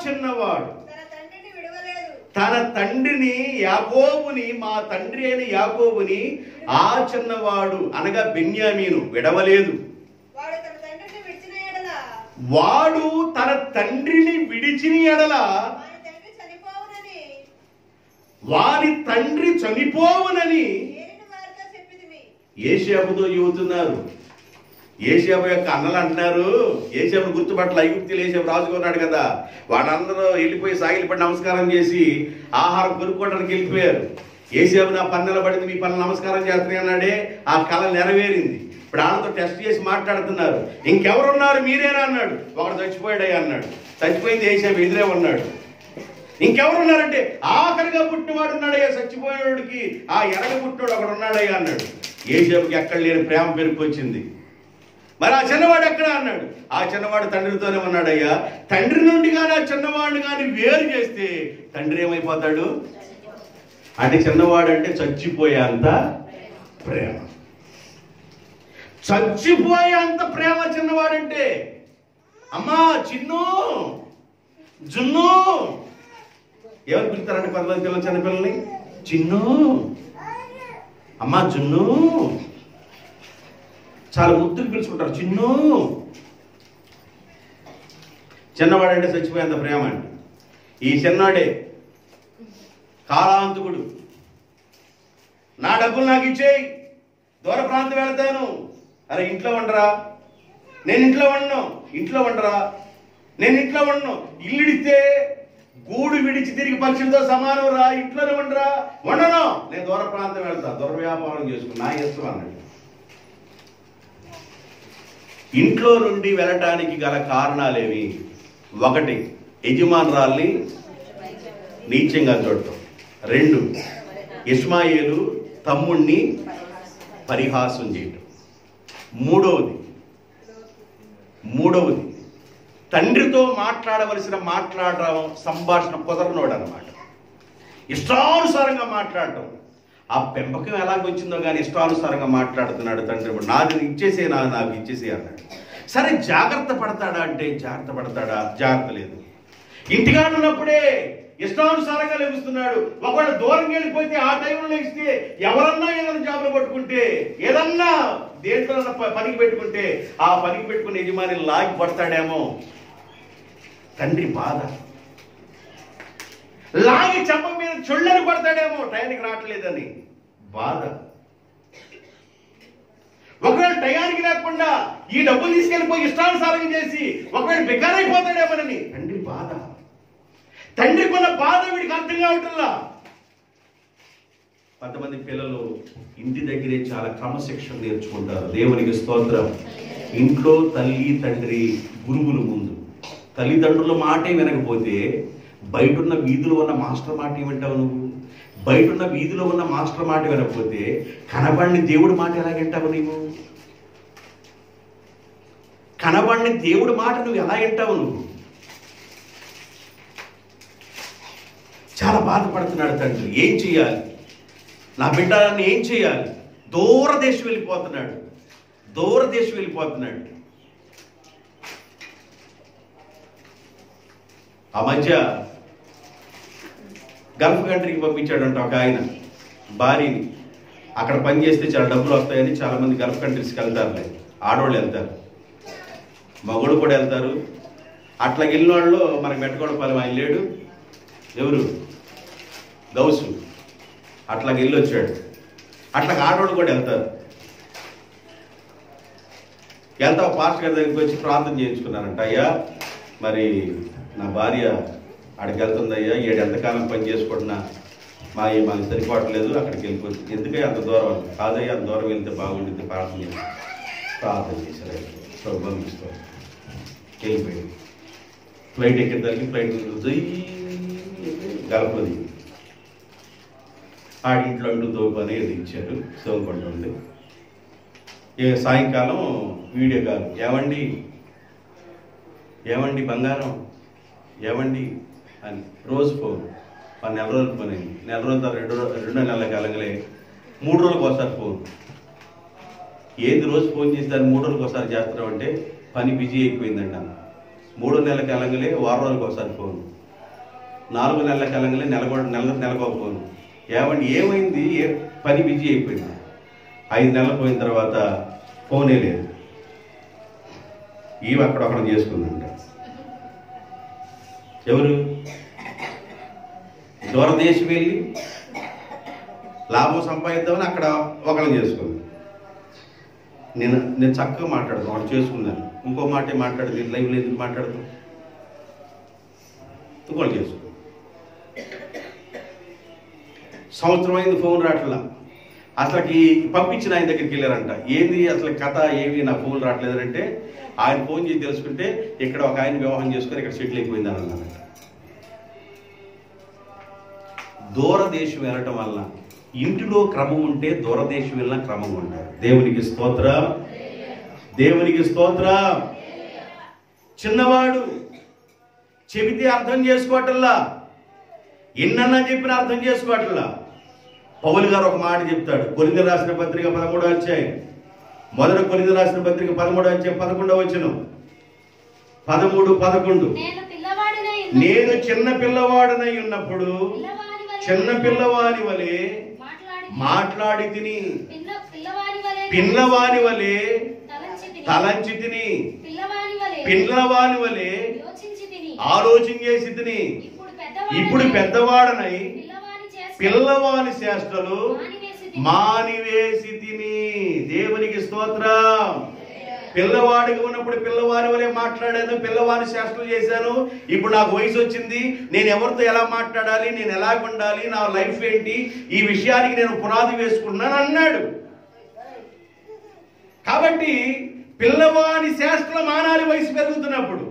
చిన్నవాడు తన తండ్రిని యాకోబుని, మా తండ్రి అయిన యాకోబుని ఆ చిన్నవాడు అనగా బెన్యామీను విడవలేదు. వాడు తన తండ్రిని విడిచిన ఎడల వారి తండ్రి చనిపోవునని యేషాబుతో చెబుతున్నారు. యేషాబు యొక్క అన్నలు అంటున్నారు, యేషాబును గుర్తుపట్ల ఐగుప్తులు యేషాబు రాజుగా ఉన్నాడు కదా, వాళ్ళందరూ వెళ్ళిపోయి సాగిలిపడి నమస్కారం చేసి ఆహారం కొనుక్కోవడానికి వెళ్ళిపోయారు. యేషాబు నా పన్నెల పడింది, మీ పనులు నమస్కారం చేస్తున్నాయి అన్నాడే. ఆ కళ నెరవేరింది. ఇప్పుడు ఆయనతో టెస్ట్ చేసి మాట్లాడుతున్నారు. ఇంకెవరున్నారు మీరేనా అన్నాడు. ఒకడు చచ్చిపోయాడయ్యా అన్నాడు. చచ్చిపోయింది యేషాబు ఎదురే ఉన్నాడు. ఇంకెవరున్నారంటే ఆఖరిగా పుట్టినవాడు ఉన్నాడయ్యా, చచ్చిపోయేవాడికి ఆ ఎరగ పుట్టినవాడు ఒకడు ఉన్నాడయ్యా అన్నాడు. యేషాబుకి ఎక్కడ లేని ప్రేమ పెరుకొచ్చింది. మరి ఆ చిన్నవాడు ఎక్కడ అన్నాడు. ఆ చిన్నవాడు తండ్రితోనే ఉన్నాడయ్యా. తండ్రి నుండి కానీ ఆ చిన్నవాడిని కానీ వేరు చేస్తే తండ్రి ఏమైపోతాడు అంటే, చిన్నవాడు అంటే చచ్చిపోయేంత ప్రేమ. చచ్చిపోయేంత ప్రేమ చిన్నవాడంటే. అమ్మా చిన్ను జున్ను ఎవరు పిలుస్తారంటే కొంతమంది పిల్లలు, చిన్నపిల్లల్ని చిన్ను, అమ్మా జున్ను, చాలా ముద్దులు పిలుచుకుంటారు చిన్ను. చిన్నవాడంటే చచ్చిపోయేంత ప్రేమ అండి. ఈ చిన్నాడే కాలాంతకుడు. నా డబ్బులు నాకు ఇచ్చేయి, దూర ప్రాంతం వెళ్తాను. అరే ఇంట్లో ఉండరా, నేను ఇంట్లో ఉండను. ఇంట్లో ఉండరా, నేను ఇంట్లో ఉండను. ఇల్లు ఇడితే గూడు విడిచి తిరిగి పక్షులతో సమానం రా, ఇంట్లోనే ఉండరా. ఉండను, నేను దూర ప్రాంతం వెళ్తా, దూర వ్యాపారం చేసుకుని నా ఇష్టం అన్నాడు. ఇంట్లో నుండి వెళ్ళటానికి గల కారణాలేవి? ఒకటి, యజమానురాల్ని నీచంగా చూడటం. 2, ఇష్మాయేలు తమ్ముణ్ణి పరిహాసం చేయటం. మూడవది తండ్రితో మాట్లాడవలసిన సంభాషణ కుదరనోడు అన్నమాట. ఇష్టానుసారంగా మాట్లాడటం. ఆ పెంపకం ఎలాగొచ్చిందో కానీ ఇష్టానుసారంగా మాట్లాడుతున్నాడు తండ్రి. నాది ఇచ్చేసే, నాకు ఇచ్చేసే అన్నాడు. సరే జాగ్రత్త పడతాడా అంటే జాగ్రత్త పడతాడా? జాగ్రత్త లేదు. ఇంటికాడ ఉన్నప్పుడే ఇష్టానుసారంగా లెగుస్తున్నాడు. ఒకవేళ దూరంగా వెళ్ళిపోతే ఆ టైంలో లెగిస్తే ఎవరన్నా ఏదైనా జాబులు పట్టుకుంటే, ఏదన్నా దేంట్లో పనికి పెట్టుకుంటే ఆ పనికి పెట్టుకుని యజమాని లాగి పడతాడేమో. తండ్రి బాధ. లాగి చెంప మీద చొళ్ళని పడతాడేమో, టయానికి రావట్లేదని బాధ. ఒకవేళ టయానికి లేకుండా ఈ డబ్బులు తీసుకెళ్ళిపోయి ఇష్టానుసారం చేసి ఒకవేళ బికారైపోతాడేమోనని తండ్రి బాధ. తండ్రికి ఉన్న బాధ వీడికి అర్థం కావట్లా. కొంతమంది పిల్లలు ఇంటి దగ్గరే చాలా క్రమశిక్షణ నేర్చుకుంటారు. దేవునికి స్తోత్రం. ఇంట్లో తల్లి తండ్రి గురువుల ముందు తల్లిదండ్రుల మాటే వినకపోతే బయటున్న వీధిలో ఉన్న మాస్టర్ మాట ఏమంటావు నువ్వు? బయటున్న వీధిలో ఉన్న మాస్టర్ మాట వినకపోతే కనబడిన దేవుడి మాట ఎలా వింటావు నీవు? కనబడిన దేవుడి మాట నువ్వు ఎలా వింటావు నువ్వు? చాలా బాధపడుతున్నాడు తండ్రి. ఏం చేయాలి? నా బిడ్డని ఏం చేయాలి? దూరదేశం వెళ్ళిపోతున్నాడు. ఆ మధ్య గల్ఫ్ కంట్రీకి పంపించాడంట ఒక ఆయన భార్యని. అక్కడ పని చేస్తే చాలా డబ్బులు వస్తాయని చాలామంది గల్ఫ్ కంట్రీస్కి వెళ్తారులే. ఆడవాళ్ళు వెళ్తారు, మగోడు కూడా వెళ్తారు. అట్లా వెళ్ళిన వాళ్ళు మనకి మెట్టగొడపాలెం ఆయన లేడు, ఎవరు గౌసు, అట్లాగ వెళ్ళి వచ్చాడు. అట్లాగ ఆడవాళ్ళు కూడా వెళ్తారు. వెళ్తా పాస్టర్ గారి దగ్గరికి వచ్చి ప్రార్థన చేయించుకున్నారంట. అయ్యా మరి నా భార్య ఆడికి వెళ్తుందయ్యా, ఎంతకాలం పని చేసుకుంటున్నా మాకు సరిపోవట్లేదు, అక్కడికి వెళ్ళిపోతుంది. ఎందుకే అంత దూరం? కాదయ్యా అంత దూరం వెళ్తే బాగుంటుంది, ప్రార్థన చేశారు. పంపిస్తారు. వెళ్ళిపోయింది. ఫ్లైట్ ఎక్కేదానికి ఫ్లైట్ గలపది ఆడింట్లో అంటూ తోపు అనేది ఇచ్చారు. సోమపండి సాయంకాలం వీడియో కాల్, ఏమండి బంగారం, ఏమండి అని రోజు ఫోన్. నెల రోజులు పని అయింది. నెల రోజుల తర్వాత రెండో నెలల కాలంగానే 3 రోజులకు ఒకసారి ఫోన్. ఏది రోజు ఫోన్ చేస్తారు 3 రోజులకు ఒకసారి చేస్తున్నాం అంటే పని బిజీ అయిపోయిందండి అన్న. 3 నెలల కాలంగానే వారం రోజులకు ఒకసారి ఫోన్. 4 నెలల కాలంగానే నెలకు ఒక ఫోన్. ఏమండి ఏమైంది, పని బిజీ అయిపోయింది. 5 నెలలు పోయిన తర్వాత ఫోనే లేదు. ఇవి అక్కడొక్కడ చేసుకుందంట. ఎవరు దూరదేశం వెళ్ళి లాభం సంపాదిద్దామని అక్కడ ఒకళ్ళని చేసుకుంది. నేను చక్కగా మాట్లాడతాను, వాడు చేసుకున్నాను. ఇంకో మాటే మాట్లాడదు, లైవ్లో ఎందుకు మాట్లాడతాం? ఇంకోటి చేసుకో. సంవత్సరం అయింది ఫోన్ రావట్లా. అసలుకి పంపించిన ఆయన దగ్గరికి వెళ్ళారంట. ఏంది అసలు కథ ఏమి, నా ఫోన్ రావట్లేదంటే ఆయన ఫోన్ చేసి తెలుసుకుంటే ఇక్కడ ఒక ఆయన వివాహం చేసుకొని ఇక్కడ సెటిల్ అయిపోయిందని అన్నారంట. దూరదేశం వెళ్ళటం వల్ల ఇంటిలో క్రమం ఉంటే దూరదేశం వెళ్ళిన క్రమం ఉంటారు. దేవునికి స్తోత్రం, దేవునికి స్తోత్రం. చిన్నవాడు చెబితే అర్థం చేసుకోవటల్లా, ఎన్నన్నా చెప్పిన అర్థం చేసుకోవట్లా. పౌలు గారు ఒక మాట చెప్తాడు. కొరింథీయులకు రాసిన పత్రిక 13వ అధ్యాయం, మొదటి కొరింథీయులకు రాసిన పత్రిక 13వ అధ్యాయం 11వ వచనం, 13-11. నేను చిన్న పిల్లవాడినై ఉన్నప్పుడు చిన్న పిల్లవాని వలె మాట్లాడి తిని, పిల్లవాని వలె తలంచి తిని, పిల్లవాని వలె ఆలోచన చేసి తిని, ఇప్పుడు పెద్దవాడనై పిల్లవాని చేష్టలు మానివేసి తిని. దేవునికి స్తోత్రం. పిల్లవాడిగా ఉన్నప్పుడు పిల్లవారి వలె మాట్లాడాను, పిల్లవారి చేష్టలు చేశాను. ఇప్పుడు నాకు వయసు వచ్చింది, నేను ఎవరితో ఎలా మాట్లాడాలి, నేను ఎలా ఉండాలి, నా లైఫ్ ఏంటి, ఈ విషయానికి నేను పునాది వేసుకున్నాను అన్నాడు. కాబట్టి పిల్లవాని చేష్టలు మానాలి వయసు పెరుగుతున్నప్పుడు,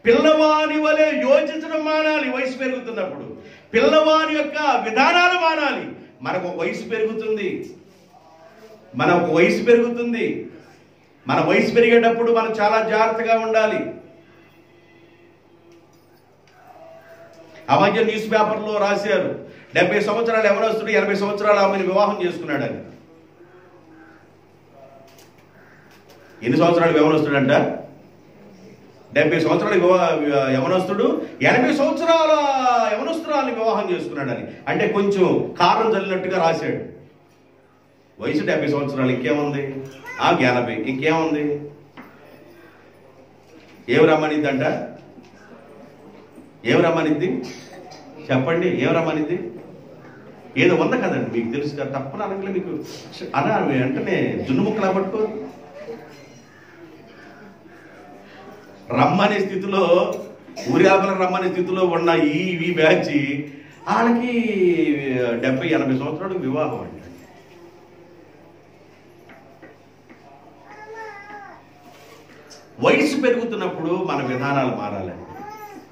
పిల్లవాని వలె యోచించడం మానాలి వయసు పెరుగుతున్నప్పుడు, పిల్లవాని యొక్క విధానాలు మానాలి. మనకు వయసు పెరుగుతుంది, మనకు వయసు పెరుగుతుంది. మన వయసు పెరిగేటప్పుడు మనం చాలా జాగ్రత్తగా ఉండాలి. ఆ మధ్య న్యూస్ పేపర్లో రాశారు, 70 సంవత్సరాలు యవనస్తుడు 80 సంవత్సరాలు ఆమెను వివాహం చేసుకున్నాడని. ఎన్ని సంవత్సరాలు యవనస్తుడు అంట? 70 సంవత్సరాల యవనస్తుడు 80 సంవత్సరాల యవనస్తురాన్ని వివాహం చేసుకున్నాడని. అంటే కొంచెం కారణం చల్లినట్టుగా రాశాడు. వయసు 70 సంవత్సరాలు, ఇంకేముంది? 80, ఇంకేముంది? ఏం రమ్మనిద్దంట? ఏం రమ్మనిద్ది చెప్పండి? ఏం రమ్మనిద్ది? ఏదో ఉంది కదండి, మీకు తెలుసు కదా. తప్పని అనగలే మీకు అలా వెంటనే జున్ను ముక్కలా పట్టుకో. రమ్మనే స్థితిలో, ఊరియాపలకు రమ్మనే స్థితిలో ఉన్న ఈ బ్యాచ్ వాళ్ళకి 70-80 సంవత్సరాలకు వివాహం అండి. వయసు పెరుగుతున్నప్పుడు మన విధానాలు మారాలండి,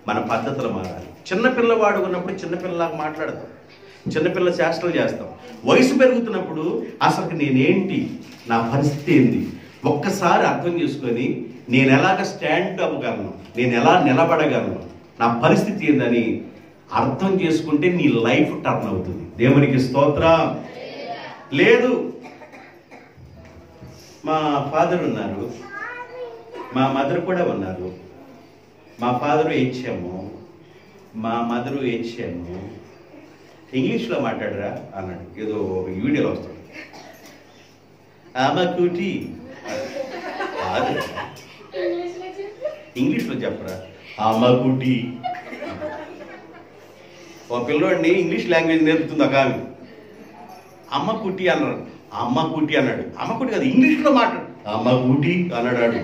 మన పద్ధతులు మారాలి. చిన్నపిల్లవాడు ఉన్నప్పుడు చిన్నపిల్లలాగా మాట్లాడతాం, చిన్నపిల్ల చేష్టలు చేస్తాం. వయసు పెరుగుతున్నప్పుడు అసలు నేనేంటి, నా పరిస్థితి ఏంది, ఒక్కసారి అర్థం చేసుకొని నేను ఎలాగ స్టాండ్ అవ్వగలను, నేను ఎలా నిలబడగలను, నా పరిస్థితి ఏందని అర్థం చేసుకుంటే నీ లైఫ్ టర్న్ అవుతుంది. దేవునికి స్తోత్రం. లేదు, మా ఫాదర్ ఉన్నారు, మా మదర్ కూడా ఉన్నారు. మా ఫాదరు హెచ్ఎం, మా మదరు ఏషియను, ఇంగ్లీష్లో మాట్లాడరా అన్నాడు. ఏదో ఒక వీడియోలో వస్తుంది. ఆమె కూటి ఇంగ్లీష్లో చెప్పరా ఆమె కూటి. ఒక పిల్లోడిని ఇంగ్లీష్ లాంగ్వేజ్ నేర్పుతుంది ఒక ఆమె. అమ్మ కుట్టి అన్నాడు. అమ్మ కుట్టి అన్నాడు. అమ్మ కుట్టి కాదు, ఇంగ్లీష్లో మాట్లాడు. అమ్మ కుటి అన్నాడు.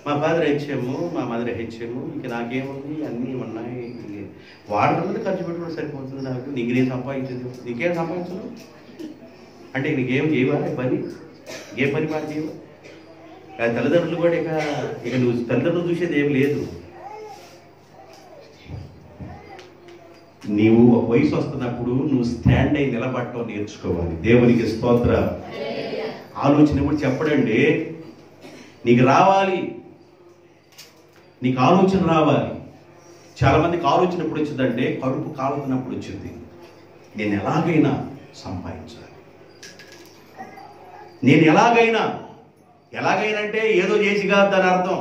మా ఫాదర్ హెచ్ఎము, మా మదర్ హెచ్ఎము. ఇంక నాకేముంది, అన్నీ ఉన్నాయి. వాడుతున్నది ఖర్చు పెట్టుకుంటే సరిపోతుంది. నాకు నీకేం సంపాదించదు, నీకేం సంపాదించదు అంటే నీకేం చేయవా పని, ఏ పని మాట చేయవా? తల్లిదండ్రులు కూడా ఇక నువ్వు తల్లిదండ్రులు చూసేది ఏం లేదు. నీవు ఒక వయసు వస్తున్నప్పుడు నువ్వు స్టాండ్ అయి నిలబడటం నేర్చుకోవాలి. దేవునికి స్తోత్ర. ఆలోచన కూడా చెప్పడండి, నీకు రావాలి, నీకు ఆలోచన రావాలి. చాలా మందికి ఆలోచన ఎప్పుడు వచ్చిందంటే కడుపు కాలుతున్నప్పుడు వచ్చింది. నేను ఎలాగైనా సంపాదించాలి, నేను ఎలాగైనా అంటే ఏదో చేసి కాదు దాని అర్థం.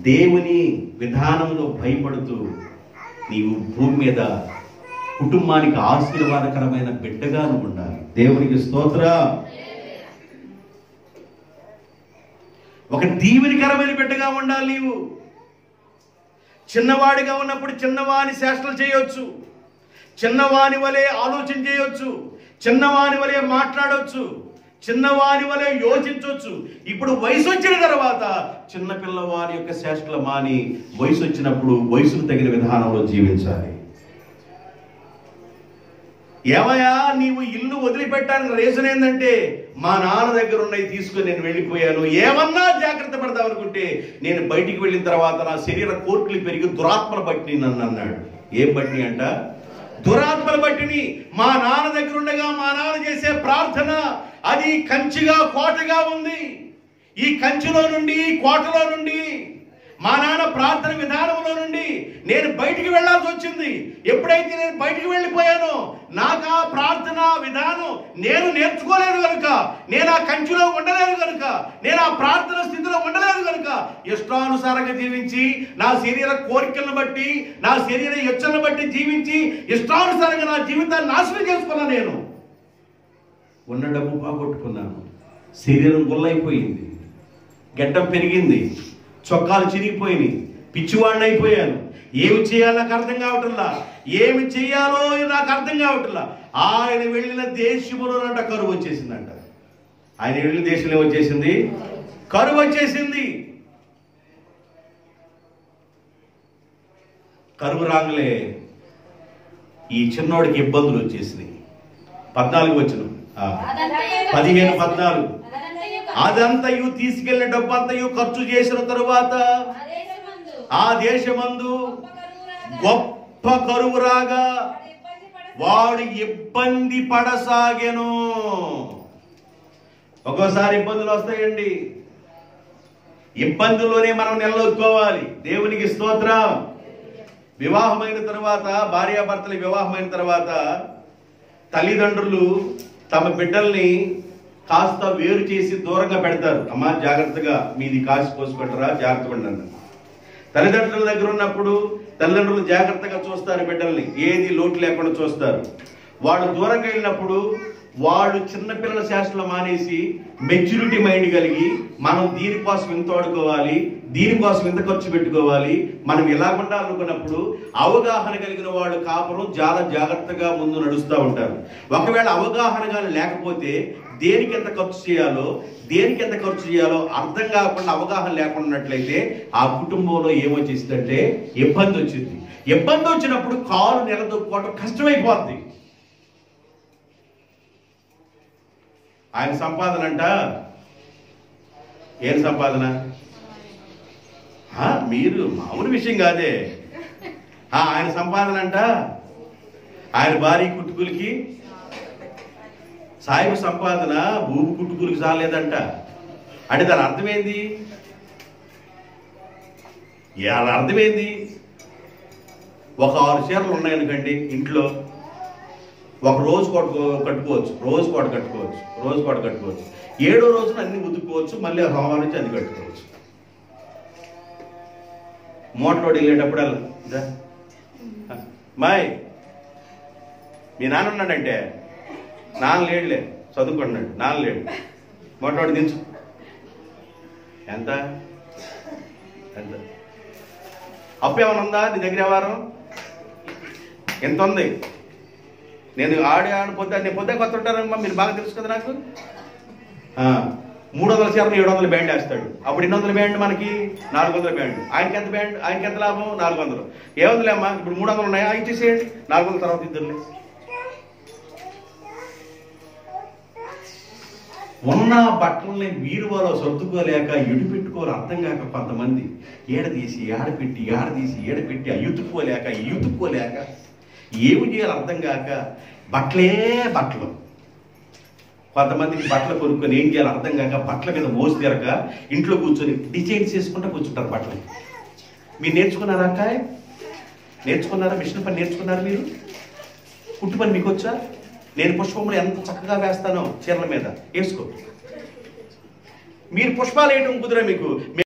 దేవుని విధానంలో భయపడుతూ నీవు భూమి మీద కుటుంబానికి ఆశీర్వాదకరమైన బిడ్డగా నువ్వు ఉండాలి. దేవునికి స్తోత్ర. ఒక దీవెనకరమైన బిడ్డగా ఉండాలి. నీవు చిన్నవాడిగా ఉన్నప్పుడు చిన్నవాని చేష్టలు చేయొచ్చు, చిన్నవాని వలె ఆలోచన చేయొచ్చు, చిన్నవాని వలె మాట్లాడవచ్చు, చిన్నవాని వలె యోచించవచ్చు. ఇప్పుడు వయసు వచ్చిన తర్వాత చిన్నపిల్లవాని యొక్క చేష్టలు మాని వయసు వచ్చినప్పుడు వయసుకు తగిన విధానంలో జీవించాలి. ఏమయ్యా నీవు ఇల్లు వదిలిపెట్టానికి రీజన్ ఏంటంటే మా నాన్న దగ్గర ఉన్నవి తీసుకుని నేను వెళ్ళిపోయాను. ఏమన్నా జాగ్రత్త పడతావు అనుకుంటే నేను బయటికి వెళ్ళిన తర్వాత నా శరీర కోర్టులు పెరిగి దురాత్మల బట్టిని నన్ను అన్నాడు. ఏం బట్టిని అంట? దురాత్మల బట్టిని. మా నాన్న దగ్గర ఉండగా మా నాన్న చేసే ప్రార్థన అది కంచిగా కోటగా ఉంది. ఈ కంచిలో నుండి, కోటలో నుండి, మా నాన్న ప్రార్థన విధానంలో నుండి నేను బయటికి వెళ్లాల్సి వచ్చింది. ఎప్పుడైతే నేను బయటికి వెళ్ళిపోయానో నాకు ఆ ప్రార్థన విధానం నేను నేర్చుకోలేదు కనుక, నేను ఆ కంచిలో ఉండలేదు కనుక, నేను ఆ ప్రార్థన స్థితిలో ఉండలేదు కనుక ఇష్టానుసారంగా జీవించి, నా శరీర కోరికలను బట్టి, నా శరీర ఇచ్చలను బట్టి జీవించి ఇష్టానుసారంగా నా జీవితాన్ని నాశనం చేసుకున్నాను. నేను ఉన్న డబ్బు పోగొట్టుకున్నాను, శరీరం గుల్లైపోయింది, గడ్డం పెరిగింది, చొక్కాలు చిరిగిపోయినాయి, పిచ్చివాడిని అయిపోయాను. ఏమి చేయాలో నాకు అర్థం కావట్లా, ఏమి చేయాలో నాకు అర్థం కావట్లా. ఆయన వెళ్ళిన దేశంలోనంట కరువు వచ్చేసిందంట. ఆయన వెళ్ళిన దేశంలో వచ్చేసింది కరువు వచ్చేసింది. కరువు రాగలే ఈ చిన్నోడికి ఇబ్బందులు వచ్చేసినాయి. 14 వచనం, 15-14. అదంతయు తీసుకెళ్లిన డబ్బంతయు ఖర్చు చేసిన తరువాత ఆ దేశమందు గొప్ప కరువు రాగా వాడు ఇబ్బంది పడసాగెను. ఒక్కోసారి ఇబ్బందులు వస్తాయండి, ఇబ్బందుల్లోనే మనం నిలదొక్కుకోవాలి. దేవునికి స్తోత్రం. వివాహమైన తర్వాత, భార్యాభర్తల వివాహమైన తర్వాత తల్లిదండ్రులు తమ బిడ్డల్ని కాస్త వేరు చేసి దూరంగా పెడతారు. అమ్మా జాగ్రత్తగా మీది కాసి పోసుకుంటారా, జాగ్రత్తగా ఉండండి. తల్లిదండ్రుల దగ్గర ఉన్నప్పుడు తల్లిదండ్రులు జాగ్రత్తగా చూస్తారు, బిడ్డల్ని ఏది లోటు లేకుండా చూస్తారు. వాళ్ళు దూరంగా వెళ్ళినప్పుడు వాళ్ళు చిన్నపిల్లల శాస్త్రాలు మానేసి మెచ్యూరిటీ మైండ్ కలిగి మనం దీనికోసం ఇంత వాడుకోవాలి, దీనికోసం ఇంత ఖర్చు పెట్టుకోవాలి, మనం ఇలా ఉండాలనుకున్నప్పుడు అవగాహన కలిగిన వాళ్ళు కాపురం చాలా జాగ్రత్తగా ముందు నడుస్తూ ఉంటారు. ఒకవేళ అవగాహన కానీ లేకపోతే దేనికి ఎంత ఖర్చు చేయాలో, దేనికి ఎంత ఖర్చు చేయాలో అర్థం కాకుండా అవగాహన లేకుండా ఉన్నట్లయితే ఆ కుటుంబంలో ఏమొచ్చేసిందంటే ఇబ్బంది వచ్చింది. ఇబ్బంది వచ్చినప్పుడు కాలు నిలదొక్కుకోవడం కష్టమైపోద్ది. ఆయన సంపాదన అంట, ఏం సంపాదన? మీరు మామూలు విషయం కాదే. ఆయన సంపాదన అంట ఆయన భార్య కుట్టుకులకి, సాయిబు సంపాదన భూమి కుట్టుకులకి చాలేదంట. అంటే దాని అర్థమైంది, దాని అర్థమైంది. ఒక 6 చీరలు ఉన్నాయనుకండి ఇంట్లో, ఒక రోజు కట్టుకోవచ్చు, రోజు కోట కట్టుకోవచ్చు. 7వ రోజున అన్ని ఉతుక్కోవచ్చు, మళ్ళీ సోమవారం నుంచి అన్ని కట్టుకోవచ్చు. మోటార్ వెళ్ళేటప్పుడల్లా మాయ్ మీ నాన్న ఉన్నాడంటే, నాన్న లేడులే చదువుకుంటున్నాడు, నాన్న లేడు, మోటార్ దించు. ఎంత ఎంత అప్పు ఏమైనా ఉందా నీ దగ్గర? వ్యవహారం ఎంత ఉంది? నేను ఆడిపోతే నేను పొద్దు కొత్త ఉంటానమ్మా, మీరు బాగా తెలుసు కదా నాకు. 300 చీరలు 700 బ్యాండ్ వేస్తాడు. అప్పుడు 200 బ్యాండ్ మనకి 400 బ్యాండ్. ఆయనకి ఎంత బ్యాండ్? ఆయనకి ఎంత లాభం? 400. ఏముందిలే అమ్మా, ఇప్పుడు 300 ఉన్నాయా, ఇచ్చేసేయండి, 400 తర్వాత ఇద్దరులే. ఉన్న బట్టలని వీరువాలో సర్దుకోలేక ఎడుపెట్టుకోరు అర్థం కాక కొంతమంది ఏడదీసి ఏడపెట్టి ఏడదీసి ఏడపెట్టి అయ్యుతుక్కోలేక ఈయుతుక్కోలేక ఏమి చేయాలి అర్థం కాక బట్టలే బట్టలు. కొంతమందికి బట్టలు కొనుక్కొని ఏం చేయాలి అర్థం కాక బట్టల మీద మోసి తిరగ ఇంట్లో కూర్చొని డిజైన్స్ చేసుకుంటూ కూర్చుంటారు బట్టలు. మీరు నేర్చుకున్నారా అక్కాయ్? నేర్చుకున్నారా? మిషన్ పని నేర్చుకున్నారు మీరు? కుట్టు పని మీకు వచ్చా? నేను పుష్పములు ఎంత చక్కగా వేస్తానో చీరల మీద వేసుకో. మీరు పుష్పాలు వేయటం కుదిరే మీకు.